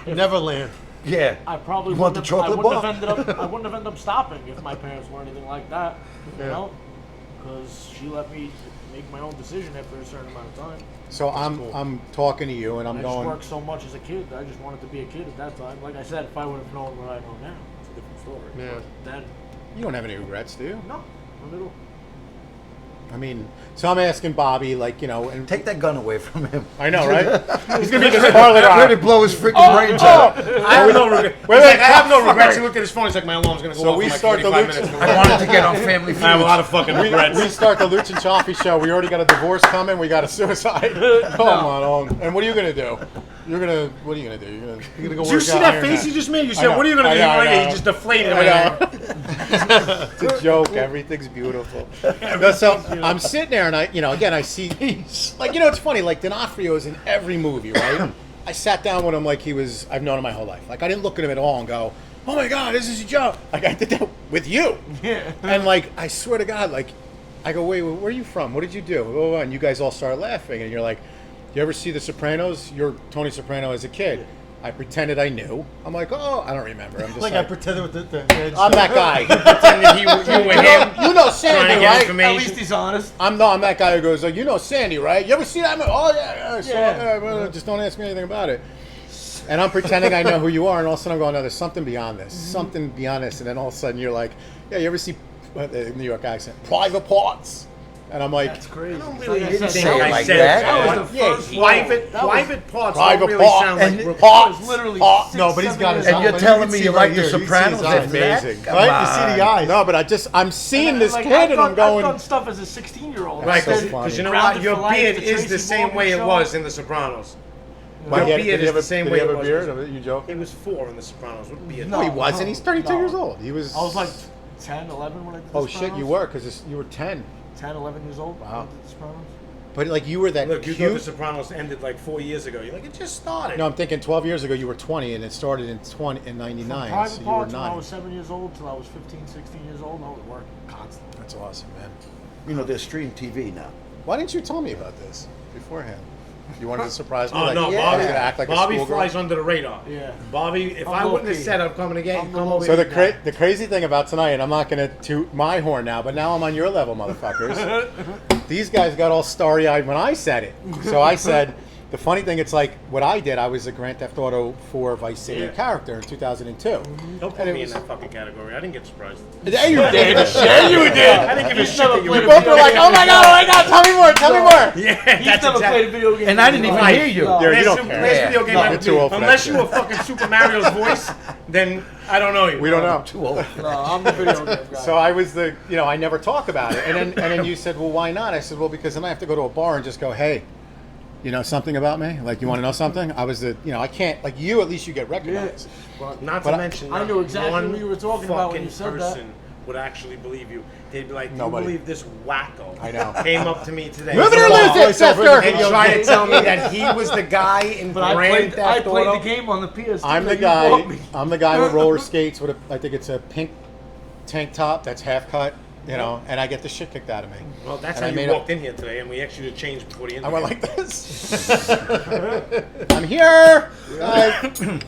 Neverland. Yeah. I probably You want wouldn't the have, I chocolate wouldn't bar? have ended up. I wouldn't have ended up stopping if my parents were anything like that. You Yeah. know, because she let me make my own decision after a certain amount of time. So I'm talking to you and I'm I just going. worked so much as a kid. I just wanted to be a kid at that time. Like I said, if I would have known what I know now, it's a different story. Yeah. But then, You don't have any regrets, do you? no, not at all. I mean, so I'm asking Bobby, like, you know, and Take that gun away from him. I know, right? He's gonna be this parlor Ready guy. to blow his freaking brains out. I have no regrets. Wait, He's wait, like, I have no fuck. regrets. He looked at his phone. He's like, my alarm's gonna go So off we in like start the 45 Looch- minutes. I wanted to get on Family I have a Feud. lot of fucking regrets. We start the Looch Cioffi Show. We already got a divorce coming. We got a suicide. Come on. And what are you gonna do? What are you gonna do? You're gonna go Did you work see out that Iron face Man. he just made? You I said, know. what are you gonna I do? know, I He know. just deflated him. I know. It's a joke. Everything's beautiful. No, so I'm sitting there, and again, I see, like, it's funny. Like D'Onofrio's in every movie, right? I sat down with him like I've known him my whole life. Like I didn't look at him at all and go, "Oh my God, this is a joke." Like I did that with you. Yeah. And like I swear to God, like I go, "Wait, where are you from? What did you do?" Oh, and you guys all start laughing, and you're like, "You ever see The Sopranos? You're Tony Soprano as a kid." I pretended I knew. I'm like, "Oh, I don't remember." I'm just Like I pretended with the I'm that guy. Pretended you were him. You know Trying Sandy, to get right? information. he's honest. I'm that guy who goes like, "You know Sandy, right? You ever see that movie?" "Oh yeah, so, Yeah. well, just don't ask me anything about it." And I'm pretending I know who you are, and all of a sudden I'm going, "No, there's something beyond this, something beyond this." And then all of a sudden you're like, "Yeah, you ever see New York accent? Private Parts?" And I'm like, That's crazy. I don't Like really I think said, say it I like said that. That was the Yeah, first private role. private parts Private don't really Parts. sound like And real Parts. was literally Parts. 6, No, but he's 7 got his years eye. And you're But telling can me see you right like here. The You can see Sopranos his eyes. after that? Amazing. Come Right? You see the on. eyes. "No, but I'm seeing this Like, kid, I've and I'm done- I've going." done stuff as a 16-year-old. Right, so funny. because you know Grounded what? Your for Life, beard the is Tracy the same Morgan way it Show. was in The Sopranos. My Your dad- beard did he is have the same did way he have it a was. beard? You joking? He was 4 in The Sopranos. What beard? No, he wasn't. He's 32 No. years old. He was. I was like 10, 11 when I did The "Oh shit, you Sopranos. were," because you were 10. 10, 11 years old. Wow. When I did The Sopranos. But like you were that Look, you cute. thought The Sopranos ended like 4 years ago. You're like, it just started. No, I'm thinking 12 years ago you were 20, and it started in 99. Private So you were Parts when I 9. was 7 years old till I was 15, 16 years old. I was working constantly. That's awesome, man. You know, there's stream TV now. Why didn't you tell me about this beforehand? You wanted to surprise me? Oh like, no, I was Bobby! gonna act like a Bobby schoolgirl? flies under the radar. Yeah. Bobby, if I'm I wouldn't have low-key. said I'm coming to get you, I'm come low-key. over So here. the crazy thing about tonight, and I'm not gonna toot my horn now, but now I'm on your level, motherfuckers. These guys got all starry-eyed when I said it. So I said, the funny thing, it's like what I did. I was a Grand Theft Auto 4 Vice City character in 2002. Don't put me in that fucking category. I didn't get surprised. There you did. There you did. I didn't give a shit that you You were. both were like, oh my god, tell me more, tell me more. Yeah, He's that's never exactly. played a video game. And I didn't even Right. hear you. No. Yeah, you don't Last care. video game No, I you're too old for unless that you were fucking Super Mario's voice, then I don't know you. We don't know. Too old. No, I'm the video game guy. So I was the, I never talk about it. And then you said, well, why not? I said, well, because then I have to go to a bar and just go, hey, you know something about me? Like, you want to know something? I was the, I can't, like you, at least you get recognized. Well, not But to I- mention, I knew exactly one what you were talking about when you fucking said that. person would actually believe you. They'd be like, "Do Nobody. you believe this wacko?" I know. Came up to me today. Move it or lose it, sister! And tried to tell me that he was the guy in But I Grand played Theft the game on the PS2. I'm the that you bought me. guy. I'm the guy with roller skates with I think it's a pink tank top that's half cut, and I get the shit kicked out of me. Well, that's And I how made you up- walked in here today, and we actually did change before the I interview. went like this. I'm here.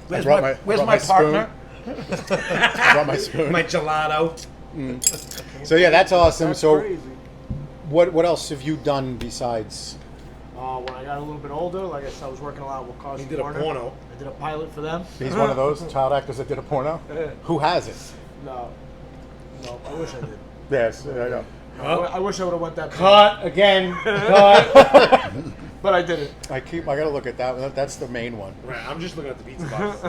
Where's brought my, my- where's brought my my spoon. partner? I brought my spoon. My gelato. So yeah, that's awesome. That's so crazy. what else have you done besides? When I got a little bit older, like I said, I was working a lot with Cars He did a Warner. porno. I did a pilot for them. He's one of those child actors that did a porno. Who has it? No, I wish I did. Yes, I know. I wish I would have went that. Cut again. Cut. But I didn't. I gotta look at that one. That's the main one. Right, I'm just looking at the pizza box.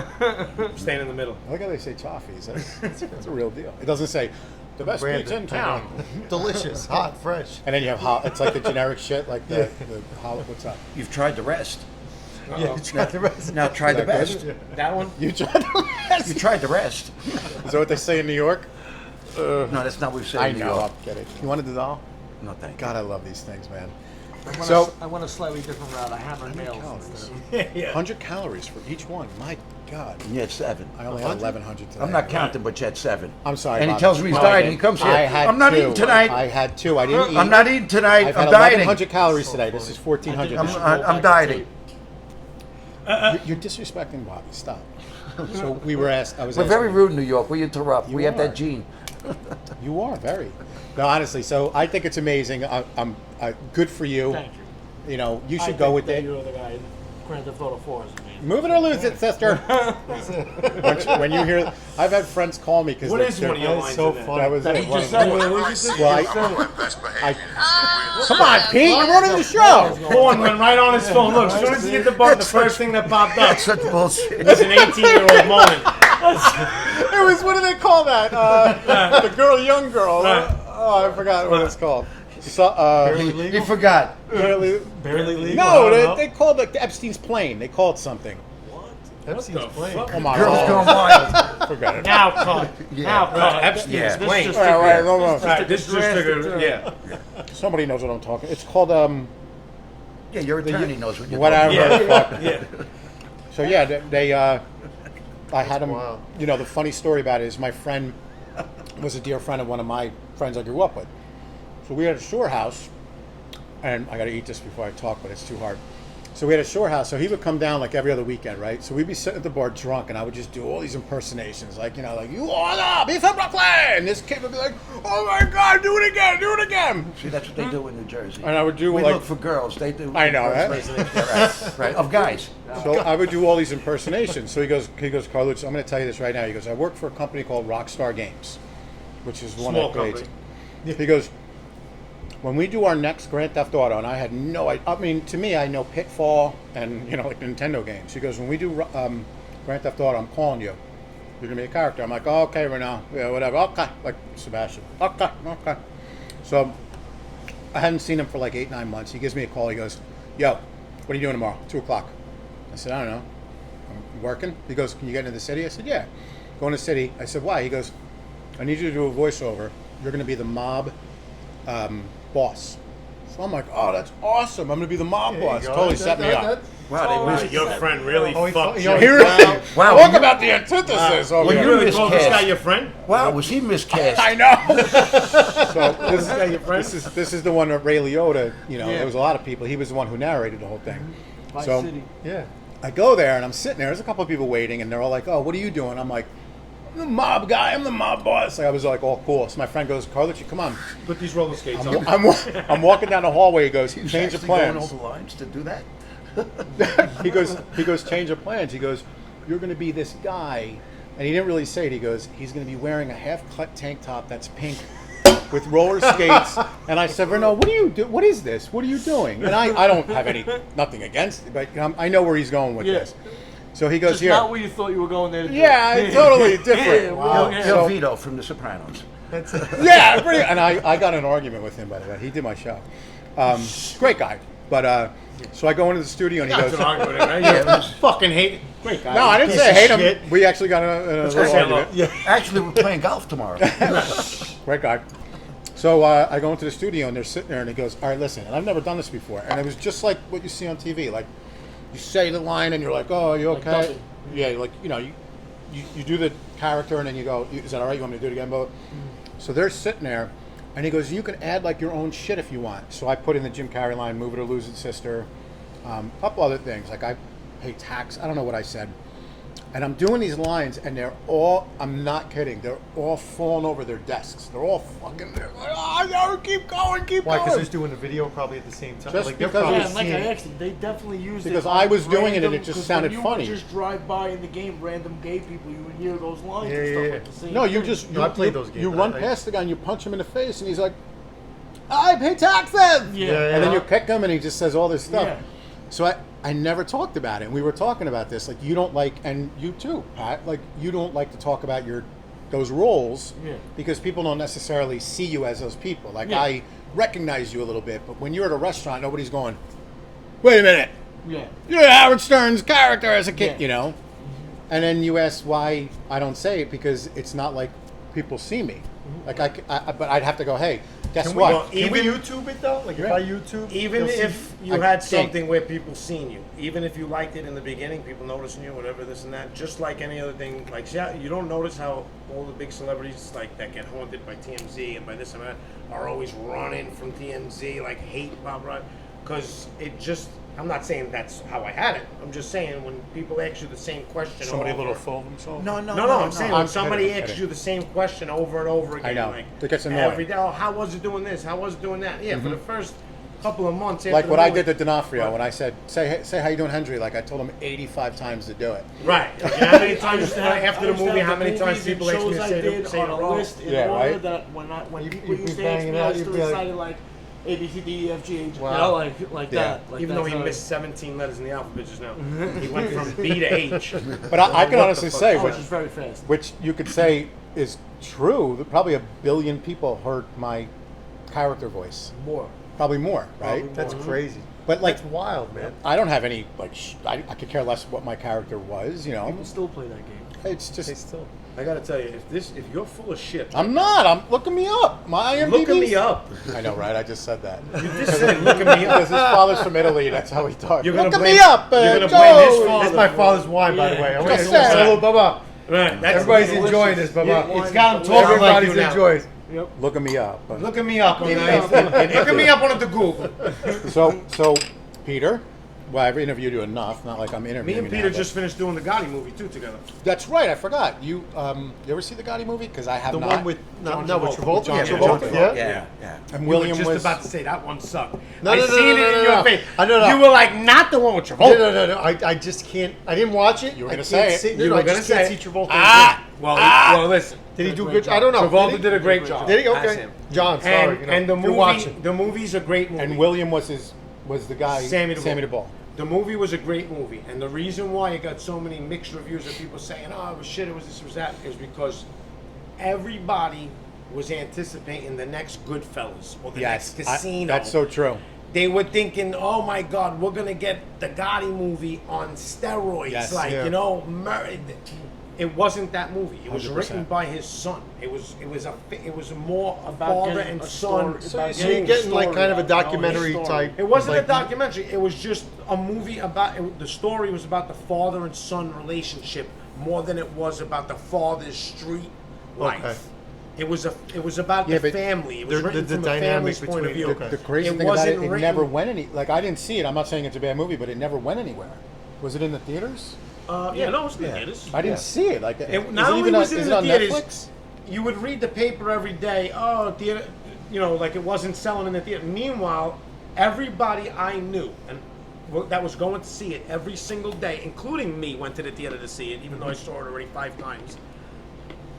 I'm staying in the middle. I like how they say Cioffi's. That's a real deal. It doesn't say the best Branded. pizza in town. Delicious, hot, fresh. And then you have it's like the generic shit, like the what's up? You've tried the rest. Yeah, try the rest. Now try the Is that best. good? That one? You tried the rest. You tried the rest. Is that what they say in New York? No, that's not what we said I in New know. York. I'm kidding. You want a dissolve? No, thank you. God, I love these things, man. I went a slightly different route. I hammered nails. Calories. Yeah. 100 calories for each one. My God. You had 7. I only had 1,100 today. I'm not counting, but you had 7. I'm sorry. And he Bobby. tells me he's No, I dieting. He didn't. comes here. I had I'm not two. eating tonight. I had 2. I didn't eat. I'm not eating tonight. I've I'm had dieting. 1,100 calories today. This is 1,400. I'm dieting. You're disrespecting Bobby. Stop. So we were asked. I was. We're asking, very rude in New York. We interrupt. We have are. that gene. You are very. No, honestly. So I think it's amazing. I'm good for you. Thank you. You know, you I should go think with that it. You're the guy in Grand Theft Auto 4 is amazing. Move it or lose it, sister. when you hear, I've had friends call me because What is one of your That's lines so in there? funny. That was That it. he One just of said them. it. Well, come on, Pete. You're running the show. Porn went right on his phone. Look, as soon as he hit the button, the first thing that popped up Such bullshit. was an 18-year-old moment. It was, what do they call that? The girl, young girl. Oh, I forgot what it's called. So, Barely He legal. forgot. barely- Barely legal. no, I don't they know. called it the Epstein's plane. They called it something. Epstein's the playing. fuck? Come on. Girls oh, gone wild. Forget it. Now cut. Now cut. Epstein's Yeah. This plane. just- All right, hold on. Right, this just figured, yeah. Somebody knows what I'm talking. It's called Yeah, your attorney knows what you're whatever. Yeah. Fuck. Yeah. So yeah, they I had them. Wow. You know, the funny story about it is my friend was a dear friend of one of my friends I grew up with. So we had a shore house, and I got to eat this before I talk, but it's too hard. So we had a shore house. So he would come down like every other weekend, right? So we'd be sitting at the bar drunk, and I would just do all these impersonations, like you all up, he's from Brooklyn. And this kid would be like, oh my God, do it again, do it again. See, that's what they do in New Jersey. And I would do We like look for girls. They do. I know, right? Right, right. Of guys. So I would do all these impersonations. So he goes, Carlucci, I'm going to tell you this right now. He goes, I work for a company called Rockstar Games, which is one Small that creates. company. He goes, when we do our next Grand Theft Auto, and I had no idea. I mean, to me, I know Pitfall and like Nintendo games. He goes, when we do Grand Theft Auto, I'm calling you. You're gonna be a character. I'm like, oh, okay, Renault, yeah, whatever. Okay, like Sebastian. Okay. So I hadn't seen him for like 8-9 months. He gives me a call. He goes, yo, what are you doing tomorrow? 2:00. I said, I don't know. I'm working. He goes, can you get into the city? I said, yeah. Go in the city. I said, why? He goes, I need you to do a voiceover. You're going to be the mob boss. So I'm like, oh, that's awesome. I'm going to be the mob boss. Totally set me up. Wow, they really. Your friend really Oh, he fucked fu- you. he- He really, Wow, talk you- about the antithesis over Well, You here. you really called this miscast. guy your friend? Wow, was he miscast? I know. So friend? this is the one that Ray Liotta, Yeah. there was a lot of people. He was the one who narrated the whole thing. Vice So City. Yeah. I go there and I'm sitting there. There's a couple of people waiting, and they're all like, "Oh, what are you doing?" I'm like, "I'm the mob guy. I'm the mob boss." Like, I was like, "Oh, cool." So my friend goes, "Carlucci, come on." Put these roller skates on. I'm walking down the hallway. He goes, He was "Change the actually going plans." over lines to do that. he goes, change of plans. He goes, you're going to be this guy, and he didn't really say it. He goes, he's going to be wearing a half-cut tank top that's pink with roller skates. And I said, Renaud, what do you do? What is this? What are you doing? And I don't have nothing against it, but I know where he's going with this. So he goes, Just here. not where you thought you were going there to do. Yeah, totally different. Yeah, Wow. well, El Vito from The Sopranos. Yeah, pretty. And I got in an argument with him, by the way. He did my show. Great guy. But so I go into the studio and he goes, Fucking hate it. Great guy. no, I didn't Piece say I of hate him. shit. We actually got in a little argument. Yeah. Actually, we're playing golf tomorrow. Great guy. So I go into the studio and they're sitting there and he goes, all right, listen, and I've never done this before. And it was just like what you see on TV. Like you say the line and you're like, oh, are you Like okay? dubbing. Yeah, like, you do the character and then you go, is that all right? You want me to do it again, Bo? So they're sitting there and he goes, you can add like your own shit if you want. So I put in the Jim Carrey line, Move It or Lose It, Sister. A couple other things. Like I pay tax. I don't know what I said. And I'm doing these lines, and they're all, I'm not kidding, they're all falling over their desks. They're all fucking, they're like, oh, no, keep going. Why? Because they're doing the video probably at the same time. Just like they're because probably Yeah, and like I seeing it. asked him, they definitely used it. Because on I was doing it and random- it just 'cause sounded when funny. You would just drive by in the game, random gay people, you would hear those lines Yeah, and stuff yeah, like the same. No, you thing. just, No, I played those games. you run past the guy and you punch him in the face, and he's like, I pay taxes! Yeah. And then you kick him and he just says all this stuff. Yeah. So I never talked about it. And we were talking about this. Like, you don't like, and you too, Pat, like, you don't like to talk about those roles Yeah. because people don't necessarily see you as those people. Like, Yeah. I recognize you a little bit, but when you're at a restaurant, nobody's going, wait a minute, Yeah. you're Howard Stern's character as a kid, Yeah. you know? And then you ask why I don't say it, because it's not like people see me. Like, but I'd have to go, hey, guess Can what? we YouTube it though? Like if I YouTube, Even you'll see- if you I had think- something where people seen you, even if you liked it in the beginning, people noticing you, whatever, this and that, just like any other thing, like, see how, you don't notice how all the big celebrities, like, that get haunted by TMZ and by this and that, are always running from TMZ, like, hate, blah, blah, because it just, I'm not saying that's how I had it, I'm just saying when people ask you the same question Somebody a over, little full of themselves? No, I'm saying when I'm somebody kidding, I'm asks kidding. you the same question over and over again, I know. like It gets annoying. every day, oh, how was it doing this? How was it doing that? Yeah, for the first couple of months after Like the what I movie- did to D'Onofrio when I said, say how you doing, Hendry? Like I told him 85 times to do it. Right. Like, how many times I after the used to movie? have How the many times movies and people ask me shows to I say did it on a wrong? list in Yeah, order right? that when You'd people be used to ask banging me, out, I you'd still be like- recited like A, B, C, D, E, F, G, H, Wow. you know, like Yeah. that. Like Even that's though he how- missed 17 letters in the alphabet just now, he went from B to H. But I can What honestly the fuck? say, Oh, which, it's just very fast. which you could say is true. That probably 1 billion people heard my character voice. More. Probably more, right? Probably. That's crazy. But like, That's wild, man. I don't have any like. I could care less what my character was. You know, People still play that game. it's They just. still. I gotta tell you, if you're full of shit, I'm not. I'm looking me up. My IMDb. look at me up. I know, right? I just said that. You just said look at me Because up. his father's from Italy. That's how he talks. You're Look gonna at me blame- up, you're gonna Joe. blame his father. That's my father's wine, by the Yeah. way. I'm Just gonna saying. a little Bubba. Right. That's Everybody's delicious. enjoying this, Bubba. Yeah, It's got him wine. talking like Everybody's you now. enjoying. Yep. Look at me up. Look at me up. me Look at me up on the Google. So Peter, well, I've interviewed you enough. Not like I'm interviewing Me and you Peter now, but- just finished doing the Gaudio movie too together. That's right. I forgot. You ever see the Gotti movie? Because I have The not. one with John no with Travolta. Travolta. John Yeah, Travolta. Travolta. Yeah, yeah. And You William were just was about to say that one sucked. No, I no, no, seen no, it no, in no, your no. face. I know, no. You were like, not the one with No, Travolta. no. I just can't. I didn't watch it. You were I gonna can't say it. No, You no, were I just gonna can't say see it. Travolta. Well, listen. Did he do Great good? I don't know. Travolta did a great job. Did he? That's Okay. him. John, sorry. You know, And the if you're movie, watching. the movie's a great movie. and William was the guy. Sammy the Ball. The movie was a great movie, and the reason why it got so many mixed reviews of people saying, "Oh, it was shit, it was this, it was that," is because everybody was anticipating the next Goodfellas or the Yes, next Casino. that's so true. They were thinking, "Oh my God, we're gonna get the Gotti movie on steroids." Yes. Like Yeah. you know, it wasn't that movie. It was 100%. written by his son. It was more a About father getting and a son. story- So you're getting like kind of a documentary story. type. It wasn't like, a documentary. It was just a movie about. The story was about the father and son relationship more than it was about the father's street life. Okay. It was about Yeah, the but family. It was the written from the dynamic family's point of between- view. okay. The crazy It thing about it, wasn't it never written- went any. Like I didn't see it. I'm not saying it's a bad movie, but it never went anywhere. Was it in the theaters? Yeah, no, it was in the theaters. I didn't see it. Like, Not only was it in the on theaters, Netflix? you would read the paper every day. Oh, theater, like it wasn't selling in the theater. Meanwhile, everybody I knew, and that was going to see it every single day, including me, went to the theater to see it, even though I saw it already 5 times.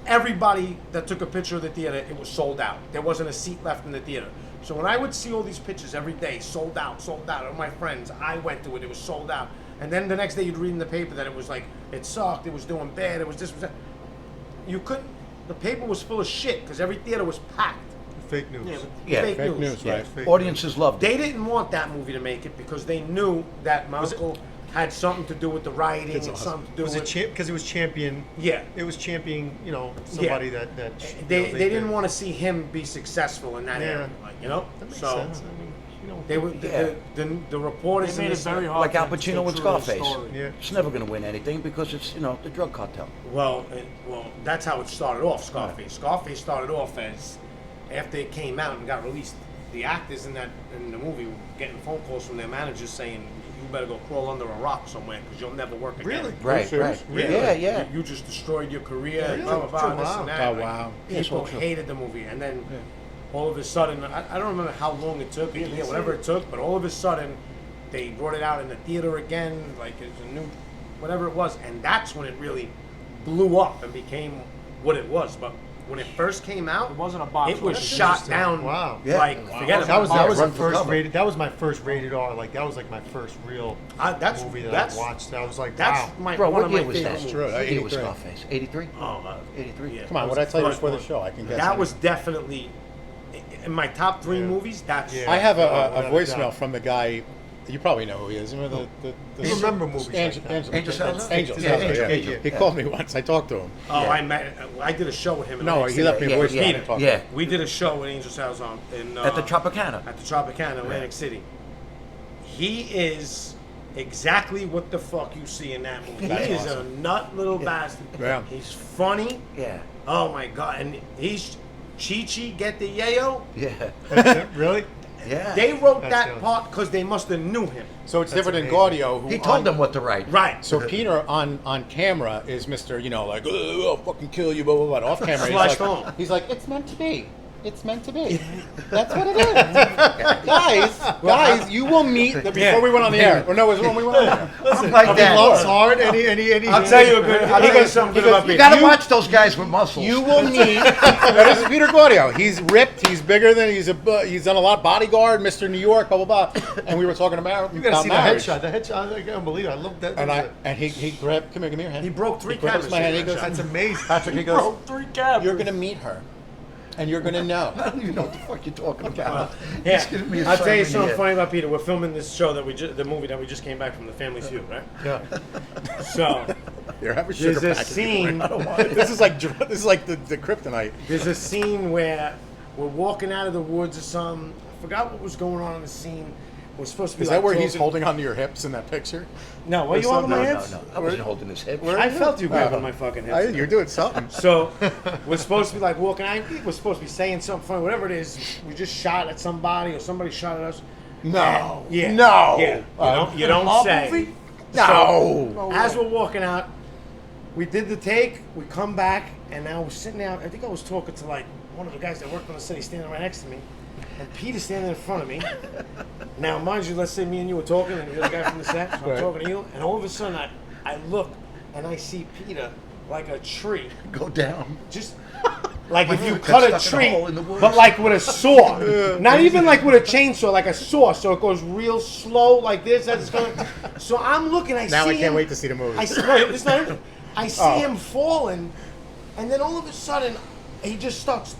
Everybody that took a picture of the theater, it was sold out. There wasn't a seat left in the theater. So when I would see all these pictures every day, sold out, of my friends, I went to it, it was sold out. And then the next day you'd read in the paper that it was like, it sucked, it was doing bad, it was this, was that. You couldn't, the paper was full of shit because every theater was packed. Fake news. Yeah, fake fake news. news, right. Fake Audiences loved it. They didn't want that movie to make it because they knew that my uncle had something to do with the writing It's and awesome. something to do Was it with... because it was champion? Yeah. It was championing, somebody that They didn't want to see him be successful in that area, That makes sense. I mean, They were the reporters They in made it this, very hard. Like for Al them to stay Pacino with true to the Scarface. story. Yeah. It's never going to win anything because it's, the drug cartel. well, that's how it started off. Scarface. Scarface started off as after it came out and got released. The actors in the movie were getting phone calls from their managers saying, "You better go crawl under a rock somewhere because you'll never work again." Really? Right, serious? right. Really? Yeah, yeah. You just destroyed your career. Really? Blah, blah, blah, this Wow. and that. Oh, Like, wow. Yeah, People so true. hated the movie, and then all of a sudden, I don't remember how long it took, whatever it took, but all of a sudden, they brought it out in the theater again, like it's a new, whatever it was, and that's when it really blew up and became what it was. But when it first came out, It wasn't a box it was office. shot down. Wow. Yeah. Like forget That was about it. my Run for first cover. rated. That was my first rated R. Like that was like my first real movie that I watched. I was like, That's wow. my Bro, one what of my year was favorite that? movies. True. What year was 83. Scarface? 83? Oh, 83? yeah. Come on, That what was I tell you the before the first show? I can guess. That anything. was definitely in my top 3 movies. That's Yeah. I have a without a voicemail doubt. from the guy. You probably know who he is. Remember the You remember movies Angel, like that. Angel Salazar? Angel Yeah, Salazar, Angel, yeah. Angel. He called me once. I talked to him. Oh, Yeah. I did a show with him. In No, Atlantic he left City. me a Yeah, voicemail. yeah, I didn't talk to yeah. him. We did a show with Angel Salazar in At the Tropicana. At the Tropicana, Atlantic City. He is exactly what the fuck you see in that movie. That's He is awesome. a nut little bastard. Yeah. He's funny. Yeah. Oh my god, and he's Chi-Chi get the yayo. Yeah. That's it? Really? Yeah. They wrote That's that the- part because they must have knew him. So it's different than amazing. Gaudio, who He told them what to write. Right. So Peter on camera is Mr. Like, "Oh, I'll fucking kill you, blah blah blah. Off camera, Slash he's phone. like, it's meant to be. It's meant to be. That's what it is. guys, you will meet before we went on the air. Or no, it was when we went on the air. Listen, like he that. loves hard. Any. I'll tell you a good. I'll tell you something about You Peter. got to watch those guys with muscles. You will meet. This is Peter Gaudio. He's ripped. He's bigger than he's done a lot. Bodyguard, Mr. New York, blah blah blah. And we were talking about You gotta see marriage. the headshot. The headshot. I can't believe it. I love that. And he grabbed. Come here, hand. He broke 3 He grips cameras. my hand. He in that goes, shot. That's amazing. Patrick. He goes, Broke 3 cabs. you're gonna meet her, and you're gonna know. I don't even know what the fuck you're talking about. Yeah, He's giving me a I'll tell you sermon something here. funny about Peter. We're filming this show the movie that we just came back from, The Family Feud, right? Yeah. So Here, have a sugar there's a packet. scene. This is like the kryptonite. There's a scene where we're walking out of the woods or something. I forgot what was going on in the scene. We're supposed to be. Is like that where he's talking- holding onto your hips in that picture? No, what are you holding my No, hips? no. I wasn't holding his hips. I felt you grabbing my fucking hips. You're doing something. So we're supposed to be like walking. I think we're supposed to be saying something funny. Whatever it is, we just shot at somebody or somebody shot at us. No. Yeah. No. Yeah. You don't say. No. So, as we're walking out, we did the take. We come back, and now we're sitting out. I think I was talking to like one of the guys that worked on the set. He's standing right next to me, and Peter's standing in front of me. Now, mind you, let's say me and you were talking, and the other guy from the set, so I'm Right. talking to you, and all of a sudden I look, and I see Peter like a tree, Go down. just like if you Got cut a stuck in a tree, hole in the woods. but like with a saw, not even like with a chainsaw, like a saw, so it goes real slow like this. As it's going. So I'm looking, I Now see I can't him, wait to see the movie. I see, no, it's not even- I see Oh. him falling, and then all of a sudden, he just starts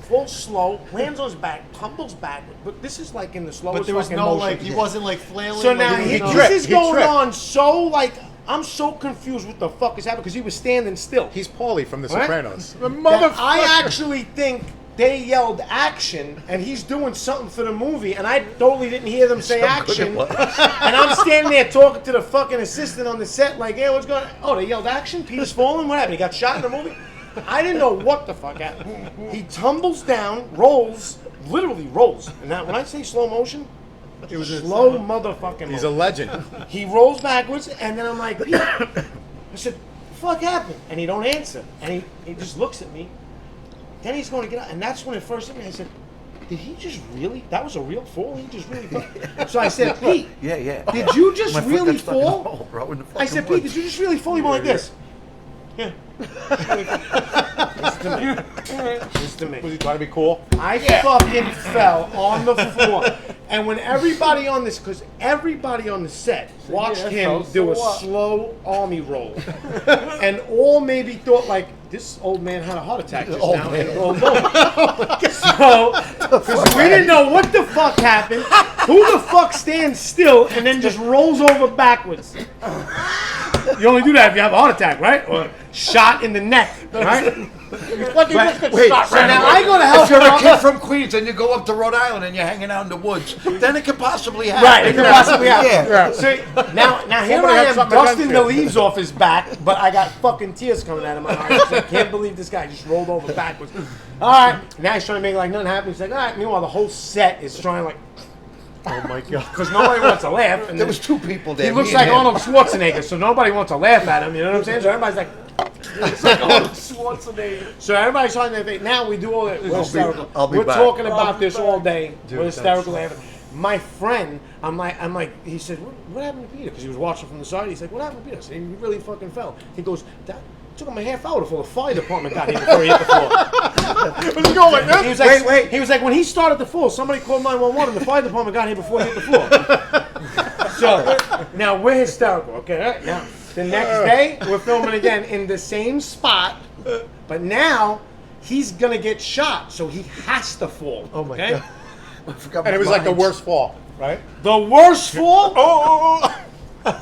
full slow, lands on his back, tumbles back. But this is like in the slowest But there was fucking no motion. like. He wasn't like flailing. So now like, he, you know. this is He going tripped. on so like I'm so confused what the fuck is happening because he was standing still. He's Paulie from The Right? Sopranos. The That motherfucker. I actually think they yelled action and he's doing something for the movie and I totally didn't hear them say How good it action. was. And I'm standing there talking to the fucking assistant on the set like, hey, what's going on? Oh, they yelled action? Peter's falling? What happened? He got shot in the movie? I didn't know what the fuck happened. He tumbles down, rolls, literally rolls. And that, when I say slow motion, it was slow motherfucking He's a motion. legend. He rolls backwards, and then I'm like, Peter. I said, the fuck happened? And he don't answer. And he just looks at me. Then he's going to get out. And that's when it first hit me. I said, did he just really? That was a real fall. He just really fell. So I said, Pete, Yeah. did you just My foot really got stuck in the fall? hole, bro, in the I fucking said, Pete, woods. did you just really fall? He went like this. Yeah. Listen to me. Was he trying to be cool? I fucking fell on the floor. And when everybody on this, because everybody on the set watched him do a slow army roll. And all maybe thought, like, this old man had a heart attack just Old now. man. And rolled over. So, because we didn't know what the fuck happened. Who the fuck stands still and then just rolls over backwards? You only do that if you have a heart attack, right? Or shot in the neck, right? Wait, So now I go to help if you're her a up. kid from Queens and you go up to Rhode Island and you're hanging out in the woods, then it could possibly happen. Right, it could possibly happen. Yeah. So now here Somebody I had am something dusting against the you. leaves off his back, but I got fucking tears coming out of my eyes. I can't believe this guy just rolled over backwards. All right, now he's trying to make it like nothing happened. He's like, all right. Meanwhile, the whole set is trying like, Oh my god. because nobody wants to laugh. And There was two people there. he looks me and like him. Arnold Schwarzenegger, so nobody wants to laugh at him. You know what I'm saying? So everybody's like, it's like Arnold Schwarzenegger. So everybody's trying to think. Now we do all that. We're hysterical. I'll be We're back. talking about this all day. Dude, We're that's hysterical laughing. My friend, I'm like, he said, what happened to Peter? Because he was watching from the side. He's like, what happened to Peter? I said, he really fucking fell. He goes, that took him a half hour before the fire department got here before he hit the floor. Was he going like He this? was like, wait. He was like, when he started to fall, somebody called 911 and the fire department got here before he hit the floor. So now we're hysterical, okay? Right? Now the next day we're filming again in the same spot, but now he's gonna get shot, so he has to fall. Oh my okay? god. I forgot And it my was like the lines. worst fall, right? The worst fall. Oh.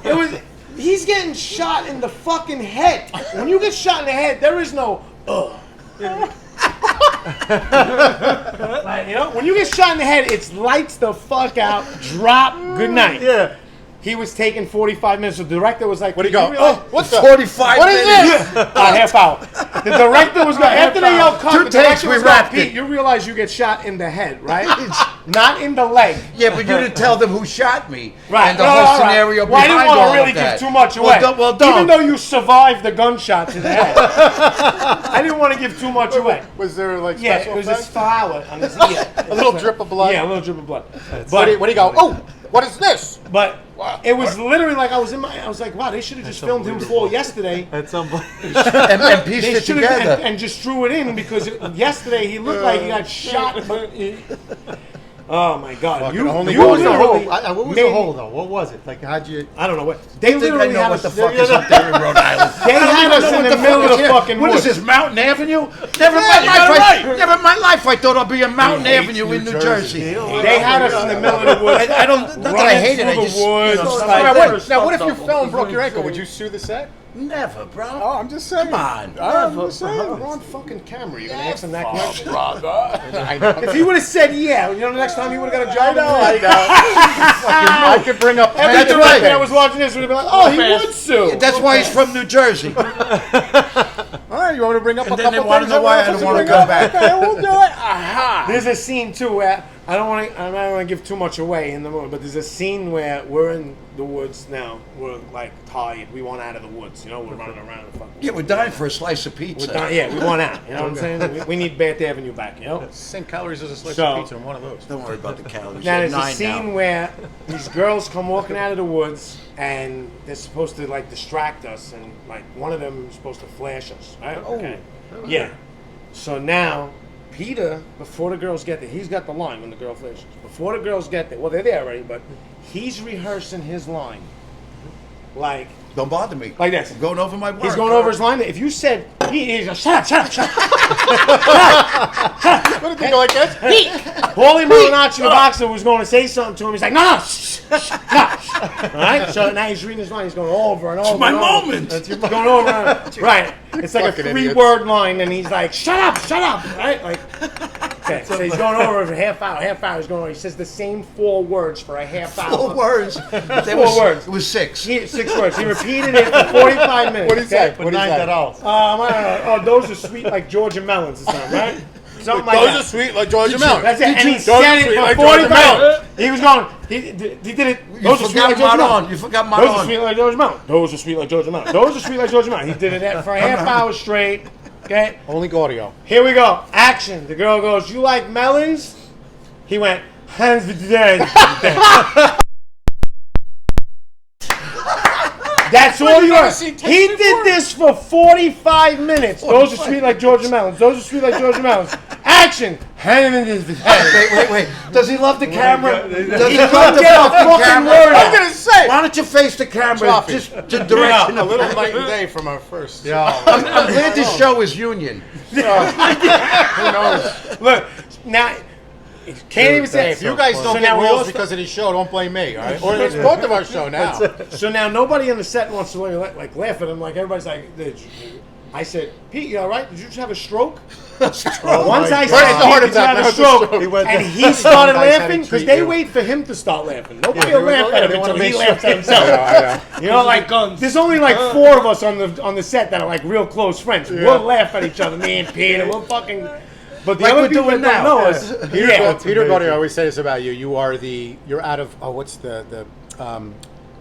It was. He's getting shot in the fucking head. When you get shot in the head, there is no. Like, you know, when you get shot in the head, it's lights the fuck out, drop, good night. Yeah. He was taking 45 minutes. The director was like, What'd he go? "You realize-" Oh, what the? 45 What is minutes. this? A half hour. The director was going, after they yelled cut, Two the takes, director we was going, wrapped Pete, it. you realize you get shot in the head, right? Not in the leg. Yeah, but you didn't tell them who shot me. Right. And the No, whole no, no, scenario Well, I behind didn't want all to really of that. give too much away. Well, don't. Even though you survived the gunshot to the head. I didn't want to give too much away. Was there like Yeah, special it was a effects? flower on his ear. A little drip of blood? Yeah, a little drip of blood. What do you go? Oh, what is this? But it was literally like I was like, wow, they should have just filmed him fall yesterday. That's unbelievable. And pieced They it should have together. and just drew it in because yesterday he looked like he got shot. But oh my God! Fucking You only literally Gaudio. made What was me- the hole though? What was it? Like how'd you? I don't know what they I think I literally know had what us. the fuck is up there in Rhode Island. They had us in the middle of the here. fucking What is woods. this, Mountain Avenue? Never in my you got it life. right. Never in my life I thought I'd be in Mountain hates Avenue in New New Jersey. Jersey. They had us in the middle of the woods. I don't. Not that I running hate it. I through just. the woods. you know, Like, stuff Now, like wait, that. now what if you fell and broke your ankle? Would you sue the set? Never, bro. Oh, I'm just saying. Come on. I'm just saying. We're on fucking camera. You're gonna ask him that question. I know. If he would have said yeah, you know, the next time he would have got a job. I know. I could bring up. Every That's director right. that was watching this would have been like, oh, he would sue. That's why he's from New Jersey. All right, you want me to bring up And a then couple they wanna things? know why I don't wanna come back. Okay, we'll do it. Aha. There's a scene too where I don't want to give too much away in the movie, but there's a scene where we're in the woods now. We're like tired. We want out of the woods. You know, we're running around the fucking. Yeah, we're dying for a slice of pizza. Yeah, we want out. You know what I'm saying? We need Bath Avenue back. You know. Same calories as a slice So- of pizza in one of those. Don't worry about the calories. Now You're there's a 9 scene now. where these girls come walking out of the woods and they're supposed to like distract us, and like one of them is supposed to flash us, right? Okay. Yeah. So now Peter, before the girls get there, he's got the line when the girl flashes. Before the girls get there, well, they're there already, but he's rehearsing his line, like Don't bother me. this. I'm going over my work. He's going over his line. If you said, he's like, shut up. What did you go like this? Paulie Malignacci, the boxer, was going to say something to him. He's like, no, shh, all right? So now he's reading his line. He's going over and over. It's my and over. moment. That's your going over and over. Right. It's like a Fucking 3-word line, and he's like, shut up, right? Like, okay, so he's going over for a half hour. He's going over. He says the same 4 words for a half hour. 4 words. There 4 words. It was 6. 6 words. He repeated it for 45 minutes. What did he say? okay? What did he say? I don't know. Oh, those are sweet like Georgia melons or something, right? Something like Those that. are sweet like Georgia melon. That's it. And he Those said are it sweet for like 45 Georgia melon. minutes. He was going, he did it. You Those are sweet forgot like Georgia melon. Maron. You forgot Those are Maron. sweet like Georgia melon. Those are sweet like Georgia melon. Those are sweet like Georgia melon. He did it for a half hour straight. Okay. Only Gaudio. Here we go. Action. The girl goes, you like melons? He went, hands with the dead. That's all you heard. He did this for 45 minutes. Those are sweet like Georgia melons. Those are sweet like Georgia melons. Action. Wait. Does he love the camera? Does he couldn't love the get a fucking fucking camera? word out. I'm gonna say. Why don't you face the camera? Cioffi. Just to direction A of little night and day from our first. I'm glad this show is union. Who knows? Look, now, can't even say. If you guys don't So get now we rules also- because of this show, don't blame me, all right? Or it's both of our show now. So now nobody on the set wants to like laugh at him. Like everybody's like, I said, Pete, you all right? Did you just have a stroke? Once I First said, the heart Pete, did you attack, have a now the stroke? stroke. And he started Guys had to laughing because treat they you. wait for him to start laughing. Nobody will laugh at him they wanna until he make laughs sure. at himself. I know. You know, like there's only like 4 of us on the set that are like real close friends. We'll laugh at each other, me and Peter. We'll fucking. But the Like other we're people doing that don't now. know us, Peter Gaudio always says this about you. You're out of what's the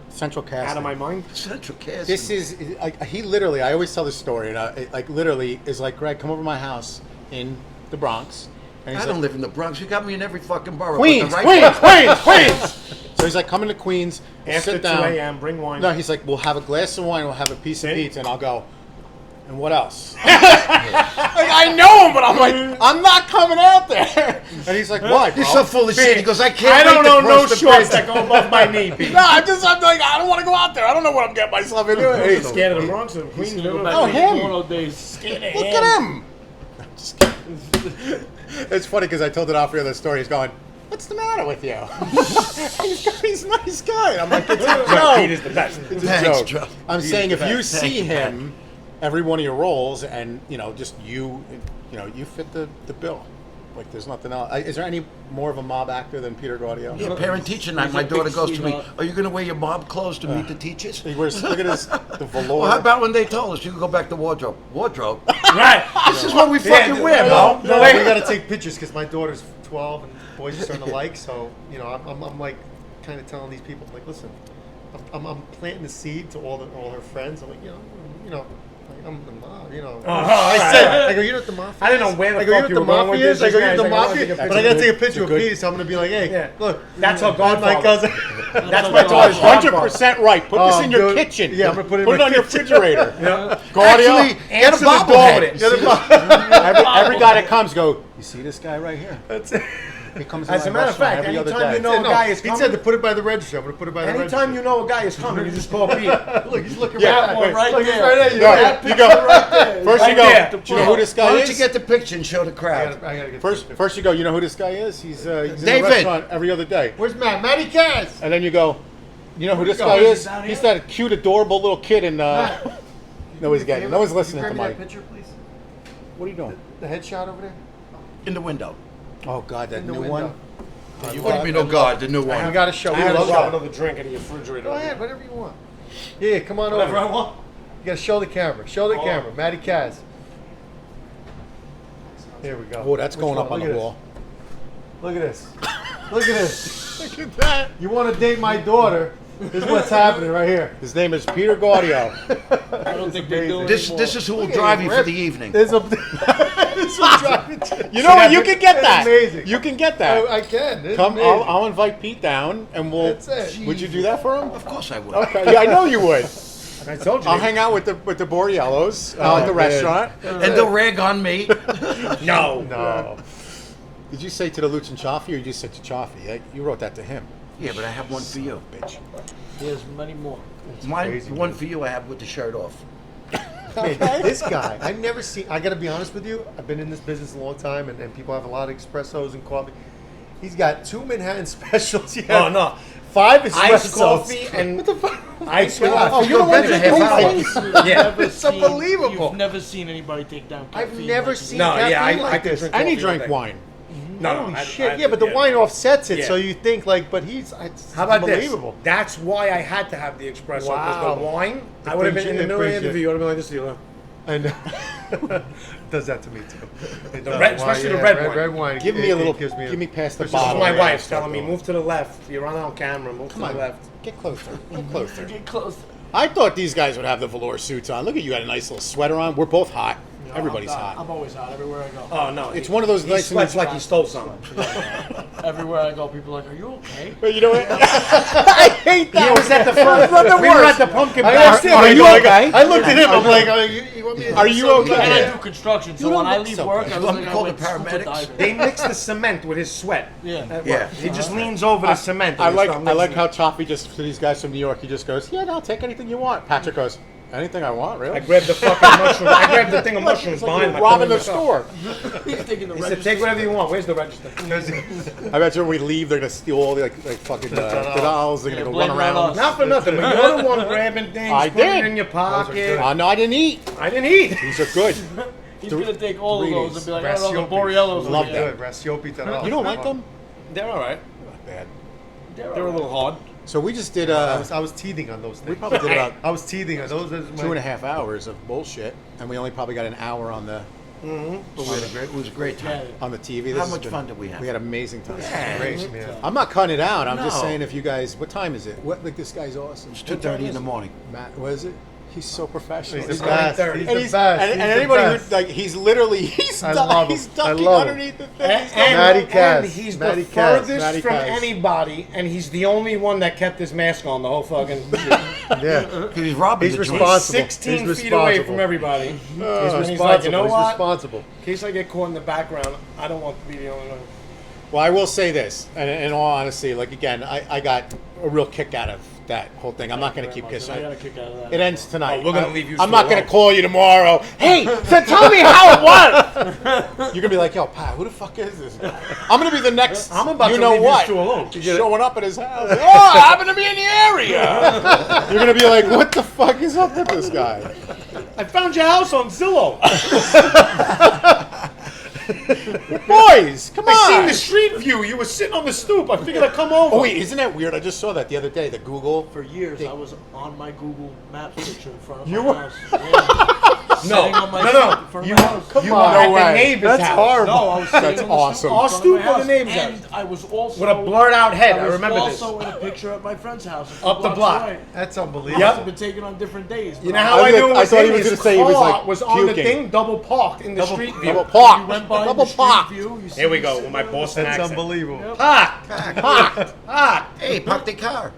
central casting. out of my mind. Central casting. This is like he literally. I always tell this story, and like literally is like, Greg, come over to my house in the Bronx. And I he's don't like, live in the Bronx. You got me in every fucking borough. Queens, But the right- Queens. So he's like, come into Queens, After sit 2 down. a.m., bring wine. No, he's like, we'll have a glass of wine, we'll have a piece of See? pizza, and I'll go. And what else? Like, I know him, but I'm like, I'm not coming out there. And he's like, why? You're bro? so full of shit. He goes, I can't I don't wait to know no cross the shorts bridge. that go above my knee, Pete. No, I'm like, I don't want to go out there. I don't know what I'm getting myself into. He's scared of the Bronx and Queens. Go Look back Oh, to the him. porno days. at him. Just kidding. It's funny because I told it off the other story. He's going, what's the matter with you? he's a nice guy. I'm like, it's a joke. Pete is the best. It's a Thanks, joke. Joe. I'm saying if you see you, him, every one of your roles, and just you fit the bill. Like there's nothing else. Is there any more of a mob actor than Peter Gaudio? Yeah, parent teacher night. He's My a big daughter goes to me, sweetheart. are you going to wear your mob clothes to meet the teachers? He wears, look at the velour. Well, how about when they told us you could go back to wardrobe? Wardrobe? Right. This is what we fucking wear, no, bro. no, We got to take pictures because my daughter's 12 and boys are starting to like. So I'm like kind of telling these people, I'm like, listen, I'm planting the seed to all her friends. I'm like, like, I'm the mob, I go, you're not the mafia. I didn't know where the I go, fuck you're you not were the going with mafia. this. I go, This you're guy's the like, I wanna mafia. take a But picture I got to with take a you. picture of Pete, so I'm going to be like, hey, Yeah. look. That's her my godfather. cousin. That's my daughter's 100% right. Put this in your dude. kitchen. Yeah, I'm gonna put it in Put my it on your kitchen. refrigerator. Gaudio. Actually, get a Answer the door bobblehead. with it. Every guy that comes, go. You see this guy right here? That's it. He comes. As to a my matter of restaurant fact, every other anytime day. you know a guy is He coming, said to put it by the register. I'm going to put it by the register. anytime you know a guy is coming, you just call Pete. Look, he's looking Yeah, right one there. right Look, he's there. right there. No, you go. First you go. there. Do you know who this Why guy don't is? you get the picture and show the I crowd? gotta get First you go. You know who this guy is? He's in the David. restaurant every other day. Where's Matt? Matty Kaz. And then you go. You know who this go? guy Is is? he down He's here? that cute, adorable little kid in. No one's getting. No one's listening to Can you grab me Mike. that picture, please? What are you doing? The headshot over there. In the window. Oh God, that In the new window. one. What do you mean, oh God, the new We one? got to show. I We had got to to drop show. another drink into your refrigerator. Go ahead, whatever you want. Yeah, come on over. Whatever I want. You got to show the camera. Show the camera. Matty Kaz. Here we go. Oh, that's Which going one? up on Look the at wall. this. Look at this. Look at this. Look at that. You want to date my daughter? This is what's happening right here. His name is Peter Gaudio. I don't think they do it This anymore. is who will Look at drive him, you for Rip. the evening. There's a. This is driving. You know what? You can get That's that. amazing. You can get that. I can. This is Come, amazing. I'll invite Pete down, and we'll. That's it. Would you do that for him? Of course I would. Okay. Yeah, I know you would. I told you. I'll hang out with the Borriellos at the man. restaurant. And they'll rag on me. No. No. Did you say to the Looch Cioffi, or you just said to Cioffi? You wrote that to him. Yeah, but I have one for you. Bitch. There's many more. Mine, crazy, one man. for you I have with the shirt off. Man, this guy, I've never seen. I got to be honest with you. I've been in this business a long time, and people have a lot of espressos and coffee. He's got 2 Manhattan specials. Yeah. Oh, no. 5 espressos. Iced coffee and what the fuck? iced God. coffee. you're the one Better that than makes half it. hour. Yeah. It's unbelievable. You've never seen anybody take down I've caffeine never like you seen do. No, yeah, caffeine I like could this. drink And he coffee drank all day. wine. No, Holy I- shit! I- yeah, but the wine offsets it, Yeah. so you think like, but it's How about unbelievable. this? That's why I had to have the espresso because Wow. the wine. It I would have brings been in you- the it middle of the brings you- interview. I would have been like this to you. I know. Does that to me too. The red, especially the red wine. Red wine. Give me a little. gives Give me past the This is bottle. My Oh, wife's yeah. telling me, move to the left. You're on camera. Move to the left. Get closer. Get closer. Get closer. I thought these guys would have the velour suits on. Look at you, got a nice little sweater on. We're both hot. You know, Everybody's I'm hot. I'm always hot everywhere I go. Oh no, It's one of those he nights sweats when like he stole something. Everywhere I go, people are like, "Are you okay?" But you know what? I hate that. He was at the front. We were at the pumpkin I patch. asked him, Are you like, okay? I looked at him. I'm like, you want me to Are do you something? okay? And I Yeah. do construction, so You don't when I look leave so work, bad. I You look want me like to I call went the scuba paramedics? diving. They mix the cement with his sweat. Yeah. Yeah. He just leans over the cement. I and like starts I like mixing how it. Cioffi just to these guys from New York. He just goes, "Yeah, no, I'll take anything you want." Patrick goes, "Anything I want, really?" I grabbed the fucking mushroom. I grabbed the thing of mushrooms It's like behind you're him. robbing the store. He's taking the He said, register. "Take whatever you want. Where's the register?" I bet you when we leave, they're gonna steal all the like fucking the dolls. They're gonna go blame run it on around. us. Not for nothing, but you're the one grabbing things, I putting did. it in your Those pocket. are No, I didn't eat. I didn't eat. These are good. He's gonna take all of those and be like, "I don't know, the Rassiopi. Borriellos." Love are them. Good. Rassiopi that You don't like them? They're all right. Not bad. They're a little hard. So we just did. I was teething on those things. We probably did about I was teething on those. 2.5 hours of bullshit, and we only probably got an hour on the But it was a great time. on the TV. How has much been- fun did we have? We had amazing time. Great, man. I'm not cutting it out. I'm just No. saying if you guys. What time is it? What? Like this guy's awesome. It's 2:30 in the morning. Matt, what is it? He's so professional. He's This the guy- best. He's and the he's, best. and, He's and the anybody best. who like he's literally he's I love he's him. I ducking love him. underneath the thing. And, He's ducking- Matty and Cass. he's Matty the Cass. furthest Matty from Cass. anybody, and he's the only one that kept his mask on the whole fucking. Yeah. Because he's robbing He's the joint. responsible. 16 He's feet away responsible. from everybody. He's And responsible. he's like, you know He's what? responsible. In case I get caught in the background, I don't want to be the only one. Well, I will say this, and in all honesty, like again, I got a real kick out of that whole thing. I'm not going to keep kissing. I got a kick out of that. It ends tonight. Oh, we're gonna leave you I'm two not going to alone. call you tomorrow. Hey, so tell me how it was. You're going to be like, yo, Pat, who the fuck is this guy? I'm going to be the next. I'm about you to know leave what? you two alone. Showing up at his house. Oh, I happen to be in the area. You're going to be like, what the fuck is up with this guy? I found your house on Zillow. Boys, come I seen on. the street view. You were sitting on the stoop. I figured I'd come over. Oh wait, isn't that weird? I just saw that the other day. The Google. For years, I was on my Google Maps picture in front of You my were- house. Yeah. Sitting on my seat in front of my house. Come You on. were at No the way. neighbor's That's house. horrible. No, I was sitting That's on the awesome. stoop in Our front of stoop my or the house. neighbor's And house? I was also With a blurred out head. I was remember this. also in a picture at my friend's house. a few Up the blocks block. away. That's It unbelievable. must have been taken on different days. You but know how I I was knew like- it I was thought he him? was His gonna say he was, car like, was on the puking. thing, double parked in the street view. Double park. You went by Double the street park. view. You see Here we the go city with my limits. Boston That's accent. unbelievable. Park. Hey, park the car.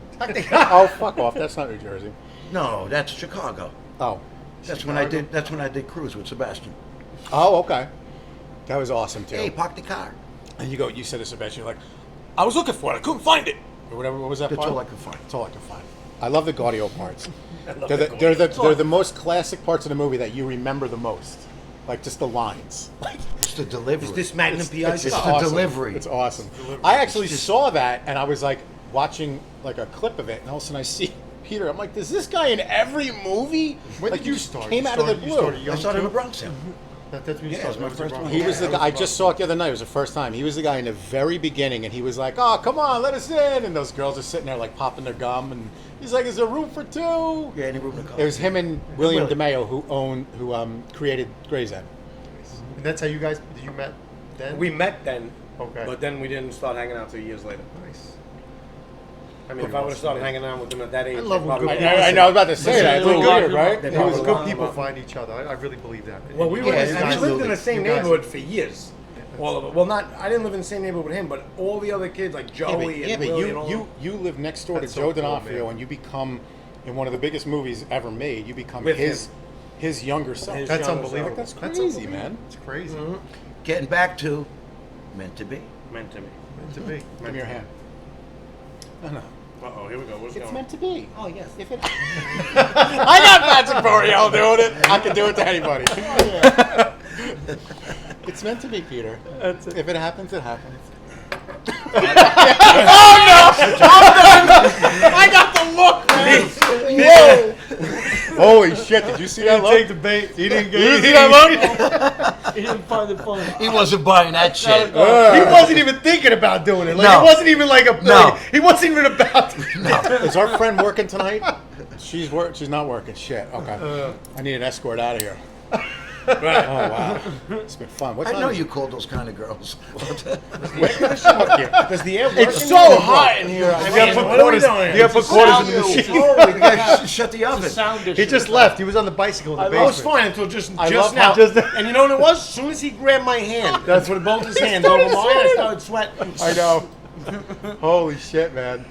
Oh fuck off! That's not New Jersey. No, that's Chicago. Oh. That's when I did. That's when I did cruise with Sebastian. Oh, okay. That was awesome too. Hey, park the car. And you said to Sebastian, you're like, I was looking for it, I couldn't find it, or whatever. What was that That's part? all I could find. That's all I could find. I love the Gaudio parts. They're the most classic parts of the movie that you remember the most, like just the lines. Like It's the delivery. Is this Magnum PI? It's the delivery. It's awesome. I actually saw that, and I was like watching like a clip of it, and all of a sudden I see Peter. I'm like, is this guy in every movie? When like did you start? Came You out of the started- you blue. started I young started in too? the Bronx. Yeah. That's when you Yeah, started. it was my When first you were one. He was the that guy. I was just saw it the other night. It was the first time. He was the guy in the very beginning, and he was like, "Oh, come on, let us in." And those girls are sitting there like popping their gum, and he's like, "Is there room for two?" Yeah, any room to It was him and William Willie. DeMeo who created Grey's End. And that's how you guys met then? We met then, Okay. but then we didn't start hanging out 2 years later. Nice. I mean, if I would have started hanging out with them at that age, I love they when probably good would've- I know. I was about to say that. It's Listen, weird, they right? They It probably was would've- good people find each other. I really believe that. Well, we were. Yeah, we lived absolutely. in the same You guys- neighborhood for years. Well, not. I didn't live in the same neighborhood with him, but all the other kids like Joey and Willie and all. you live next door to That's so Joe cool, D'Onofrio, man. and you become in one of the biggest movies ever made. You become With his younger self. His That's younger unbelievable. That's That's crazy, unbelievable. man. It's crazy. Getting back to meant to be. meant to me. Meant to be. Give me your hand. No. Uh-oh, here we go. What's It's going? meant to be. Oh yes. If it. I got Patrick Borriello doing it. I can do it to anybody. It's meant to be, Peter. If it happens, it happens. Oh no! I'm done. I got the look, man. Whoa! Holy shit! Did you see that look? Take the bait. He didn't Did you see that look? He didn't find it funny. He wasn't buying that shit. He wasn't even thinking about doing it. Like No. it wasn't even like a. No. Like, he wasn't even about. Is our friend working tonight? She's not working. Shit. Okay. I need an escort out of here. Right. Oh wow, it's been fun. What I time know is you it? call those kind of girls. Does the air work? It's in so here? hot in here. I You gotta mean, put what are we quarters. doing? You gotta put quarters in the sound machine. Oh, the guy shut the It's a oven. sound issue. He just left. He was on the bicycle in the I basement. was fine until just I just love now. how- just- And you know what it was? As soon as he grabbed my hand, that's what both his hands over mine. I started sweating. I know. Holy shit, man.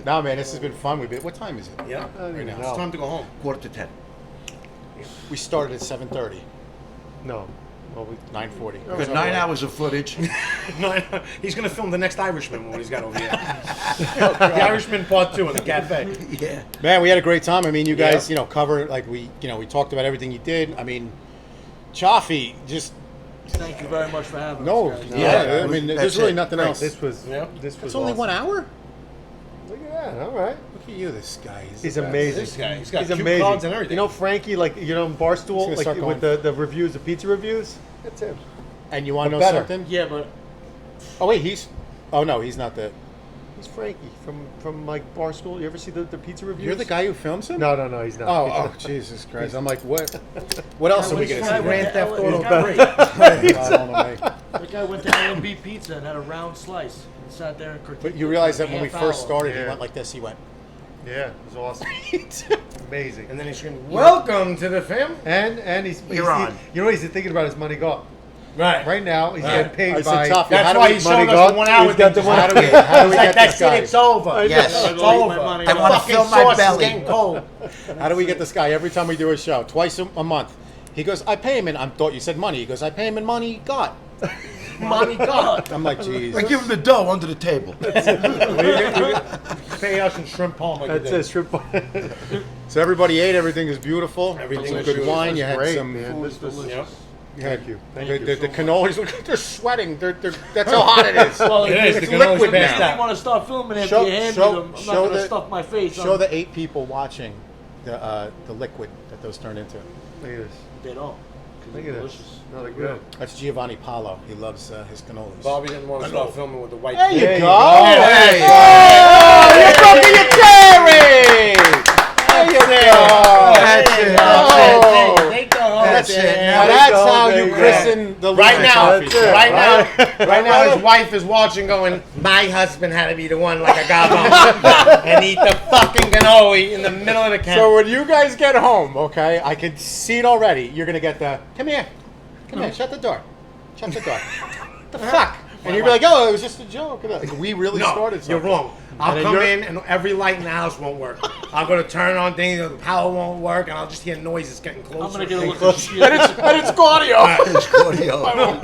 Nah, man, this has been fun. What time is it? Yeah. Right now. It's time to go home. 9:45. We started at 7:30. No. Well, we, 9:40. Good 9 hours of footage. No, he's gonna film the next Irishman when he's got over here. The Irishman Part 2 in the cafe. Yeah. Man, we had a great time. I mean, you guys, Yeah. cover like we talked about everything you did. I mean, Cioffi, just Thank you very much for having no. us, guys. Yeah, I mean, That's there's really it. nothing Right. else. this was. Yep. This was. It's only awesome. 1 hour. Look at that. All right. Look at you, this guy. He's the best. amazing. This guy, he's got He's cue amazing. cards and everything. You know Frankie, like in He's Barstool, gonna like start with the reviews, the pizza reviews. That's him. And you want to But know better. something? Yeah, but Oh wait, oh no, he's not the. He's Frankie from like Barstool. You ever see the pizza reviews? You're the guy who films him. No, he's not. Oh, Jesus Christ! I'm like, what? What else are we gonna Guy see? went Grand to Theft L- Auto he's 3. got- I don't know, mate. That guy went to A&B Pizza and had a round slice and sat there and critiqued. But you it realize for that when we half first hour. started, he Yeah. went like this. He went. Yeah, it was awesome. Amazing. And then he's screaming, "Welcome to the film!" And he's You're on. You know what he's thinking about his money gone. Right. Right now, he's getting paid I said, by. Tough, That's how do why we- he's money showing us gone? the 1 hour He's got thing. the one- How do we get That's this guy? it. It's over. Yes. It's over. I I want to Fucking fill my sauce is belly. getting cold. How do we get this guy every time we do a show? Twice a month. He goes, I pay him in. I thought you said money. He goes, I pay him in money. God. Mommy God. I'm like, geez. I give him the dough under the table. Pay us in shrimp palm like That's you did. it. Strip. So everybody ate. Everything is beautiful. Everything Some was good beautiful. wine. You had Great, some. man. This was. Yep. You had Thank you. the cannolis. Look, they're sweating. That's how hot it is. Well, It is. if The you cannoli's really passed out. want to start filming after Show- you hand show- me them, I'm show not going the- to stuff my face Show on the 8 people watching the liquid that those turned into. Look at this. They don't. 'cause Look they're at this. delicious. No, they're good. That's Giovanni Palo. He loves his cannolis. Bobby didn't want to start filming with the white. There you There you go. go. Hey. Oh, you're broken your cherry. There you go. That's it. Oh. Take the home. That's it. it. Now Now that's go, how baby. you christen the Right Looch now, Cioffi Show. right now, his wife is watching, going, "My husband had to be the one like a gobbo and eat the fucking cannoli in the middle of the camp." So when you guys get home, okay, I can see it already. You're gonna get come here, shut the door, shut the door. The fuck? And you'll be like, oh, it was just a joke. Like, we really no, started something. you're wrong. I'll then come you're- in and every light in the house won't work. I'm gonna turn on things, the power won't work, and I'll just hear noises getting closer. I'm going to get a and look closer. of sheer And it's Gaudio. It's Gaudio. I'm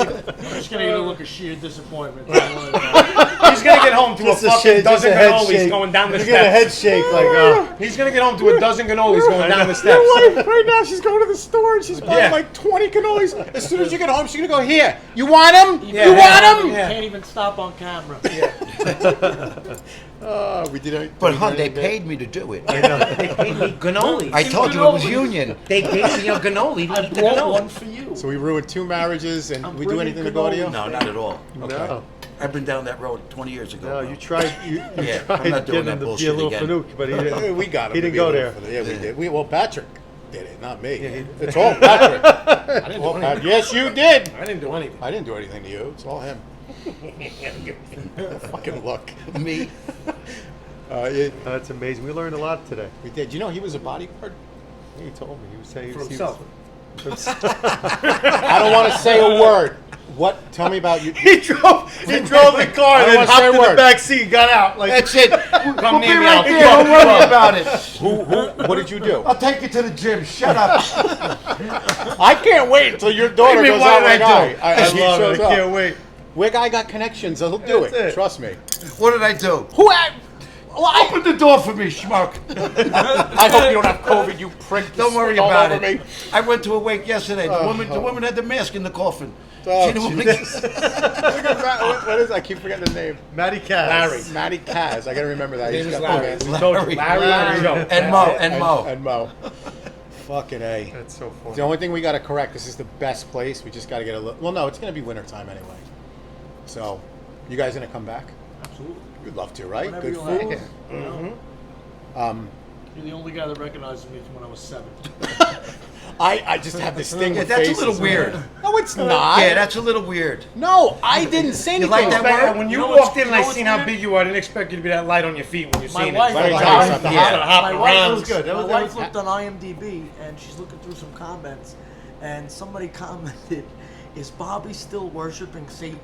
just going to get a look of sheer disappointment. He's gonna get home to Just a a fucking shake, just dozen a head cannolis shake. going down the You get a head steps. shake like, oh. He's gonna get home to a dozen cannolis going down the steps. Your wife, right now, she's going to the store and she's buying Yeah. like 20 cannolis. As soon as you get home, she's gonna go, here, you want them? Yeah. You want them? You can't even stop on camera. We did it. But hun, they paid me to do it. They paid me cannolis. I told you it was union. They gave me a cannoli. I brought one for you. So we ruined 2 marriages, and I'm we do bringing anything to cannolis. Gaudio? No, not at all. No. I've been down that road 20 years ago. No, bro. you tried. You Yeah, I'm tried not doing getting that him to be a bullshit little again. Fanuc, but he Yeah, didn't. we got him. He to didn't be go a there. little further. Yeah, we Yeah. did. Well, Patrick did it, not me. Yeah, he- It's all Patrick. I didn't All do Pat- anything. yes, you did. I didn't do anything. I didn't do anything to you. It's all him. Fucking look. Me? That's amazing. We learned a lot today. We did. You know he was a bodyguard? He told me. He was saying For he was- himself. I don't want to say a word. What? Tell me about you. He drove the car I and don't then wanna say hopped a in the word. back seat and got out. Like, That's it. Come We'll near be me, right I'll there. fuck Don't you worry up. about it. What did you do? I'll take you to the gym. Shut up. I can't wait until your daughter What do you goes mean, out what like did I do? I I he love shows it. I up. can't wait. Wig guy got connections. He'll do That's it. it. Trust me. What did I do? Who? Open the door for me, schmuck. I hope you don't have COVID, you prick. Don't worry Spit all about over it. me. I went to a wake yesterday. The woman had the mask in the coffin. Oh, She didn't want Jesus. to- Look at Matt. What is? I keep forgetting the name. Matty Cass. Larry. Matty Kaz. I gotta remember that. His He's name is got the Larry. mask. We told you. Larry and Joe. And Mo. And Mo. And Mo. Fucking A. That's so funny. The only thing we got to correct, this is the best place. We just got to get a little. Well, no, it's going to be wintertime anyway. So, you guys going to come back? Absolutely. You'd love to, right? Whenever Good you food. like. Mm-hmm. You're the only guy that recognizes me from when I was 7. I just have this thing. Yeah, with that's faces, a little man. weird. No, it's not. Yeah, that's a little weird. No, I didn't say anything. like that word? When you know walked what's- in and I you know seen what's how weird? big you are, I didn't expect you to be that light on your feet when you My seen wife, it. Let me my tell you wife- something. Yeah. Hop My around. wife, was good. That my was- wife looked on IMDb and she's looking through some comments, and somebody commented, "Is Bobby still worshiping Satan?"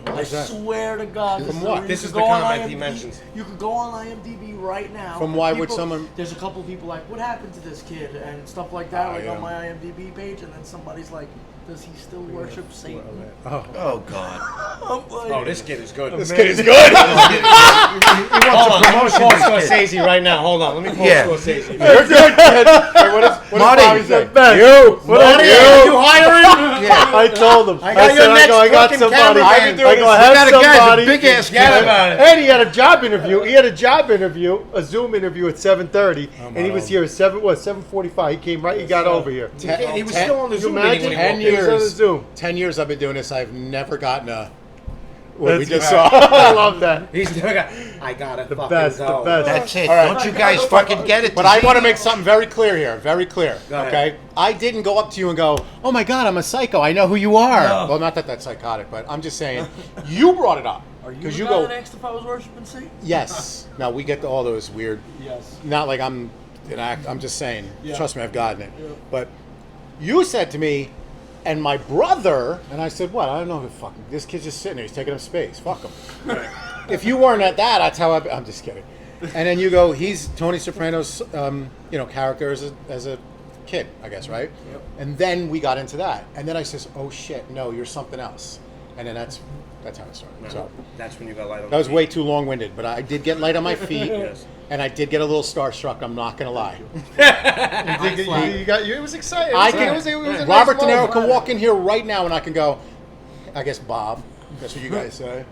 I swear to God. From is what? you This could is the go on comment he IMDb mentions. You could go on IMDb right now. From and why would someone- There's a couple people like, "What happened to this kid?" and stuff like that, like yeah. on my IMDb page, and then somebody's like, "Does he still worship Satan?" Oh God. I'm like, Oh, this kid is good. This kid is good. Hold on, let me call Scorsese right now. Hold on, let me call Yeah. Scorsese. You're good, kid. Hey, what Marty, does Bobby say? best. You, What I Marty, do? you hiring? Yeah. I told him. I got your said, next I got fucking somebody. cameraman. I go, I We have got a guy, somebody. a big ass Forget kid. about it. And he had a job interview. He had a job interview, a Zoom interview at 7:30, and he was here at 7:45. He came right. He got over here. He was still on the You Zoom meeting imagine? when he 10 walked in. He was on the years. Zoom. 10 years I've been doing this. I've never gotten a. What we That's just good. saw. I love that. He's still got. I gotta The fucking best. go. The best. That's it. All right. Don't you guys fucking get it? But I want to make something very clear here. Very clear. Go ahead. Okay? I didn't go up to you and go, "Oh my God, I'm a psycho. I know who you are." No. Well, not that that's psychotic, but I'm just saying, you brought it up. Are you Because the you guy go, that asked if I was worshiping Satan? yes. Now, we get to all those weird, Yes. not like I'm an act, I'm just saying, Yeah. trust me, I've gotten it. Yeah. But you said to me, and my brother, and I said, what? I don't know who fucking, this kid's just sitting there. He's taking up space. Fuck him. If you weren't at that, that's how I'm just kidding. And then you go, he's Tony Soprano's, character as a kid, I guess, right? Yep. And then we got into that. And then I says, oh shit, no, you're something else. And then that's how it started. So That's when you got light on. that was the way feet. too long-winded, but I did get light on my feet, Yes. and I did get a little starstruck. I'm not gonna lie. It was exciting. I It can. was a nice Robert De Niro moment. can walk in here right now, and I can go. I guess Bob. That's what you guys say.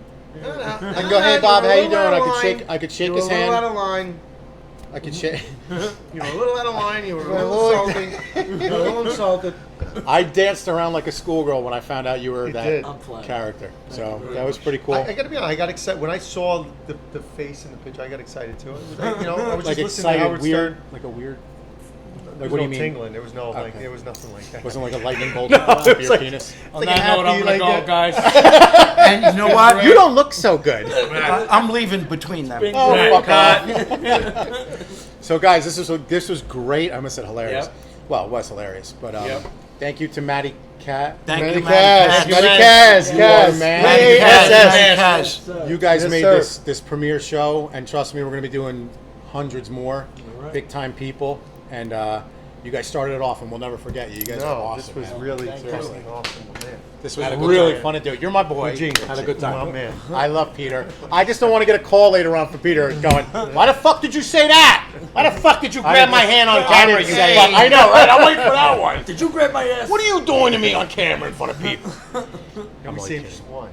I can go, hey Bob, how you doing? I could shake his You were a little out hand. of line. I could shake. You were a little out of line. You were a little insulting. You were a little insulted. I danced around like a schoolgirl when I found out you were You that did. I'm flattered. character. So Thank you very that was pretty cool. I gotta be honest. I got excited when I saw the face in the picture. I got excited too. I was Like just listening to excited, Howard weird, Stern. like a weird. There Like was what do no you mean? tingling. There was no like. Okay. There was nothing like that. Wasn't like a lightning bolt No, at the top of it's your like- penis. On like a that note, I'm happy, gonna like, go, guys. And you know what? You don't look so good. I'm leaving between them. Oh, Right. fuck off. So, guys, this was great. I almost said hilarious. Yep. Well, it was hilarious. But Yep. thank you to Matty Cat. Thank Matty you, Matty Cass. Cass. Matty Cass. You are Cass. man. Matty Cass. Matty Matty Cass. You guys Yes, made sir. this premiere show, and trust me, we're going to be doing hundreds more. right. Big time people, and you guys started it off, and we'll never forget you. You guys are No, awesome. this was man. really Thank you. fucking awesome, man. This was Had a good really time. fun to do. You're my boy. Genius. Had a good time. My man. I love Peter. I just don't want to get a call later on from Peter going, why the fuck did you say that? Why the fuck did you grab my hand on camera? You say- fuck? I know, right? I'm waiting for that one. Did you grab my ass? What are you doing to me on camera in front of people? Let me see just one.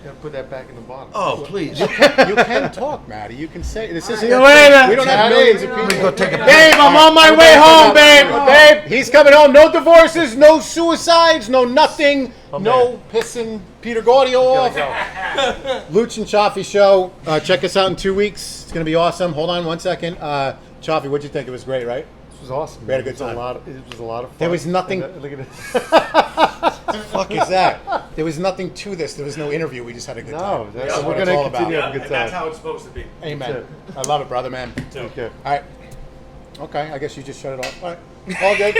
You gotta put that back in the bottle. Oh, please. You can talk, Maddie. You can say this. Isn't See you later. We don't have Maddie. millions of people. Let me go take a Babe, I'm on my way home, babe. Babe, he's coming home. No divorces, no suicides, no nothing. No pissing Peter Gaudio off. Looch Cioffi Show. Check us out in 2 weeks. It's gonna be awesome. Hold on 1 second. Cioffi, what'd you think? It was great, right? This was awesome. We had a man. good time. It was a lot of fun. There was nothing- And, look at this. Fuck is that? There was nothing to this. There was no interview. We just had a good No, time. that's- That's we're what it's gonna all about. continue Yeah, having a good and that's time. how it's supposed to be. Amen. That's I love it, brother, man. Okay. All right. Okay, I guess you just shut it off. All right. All good.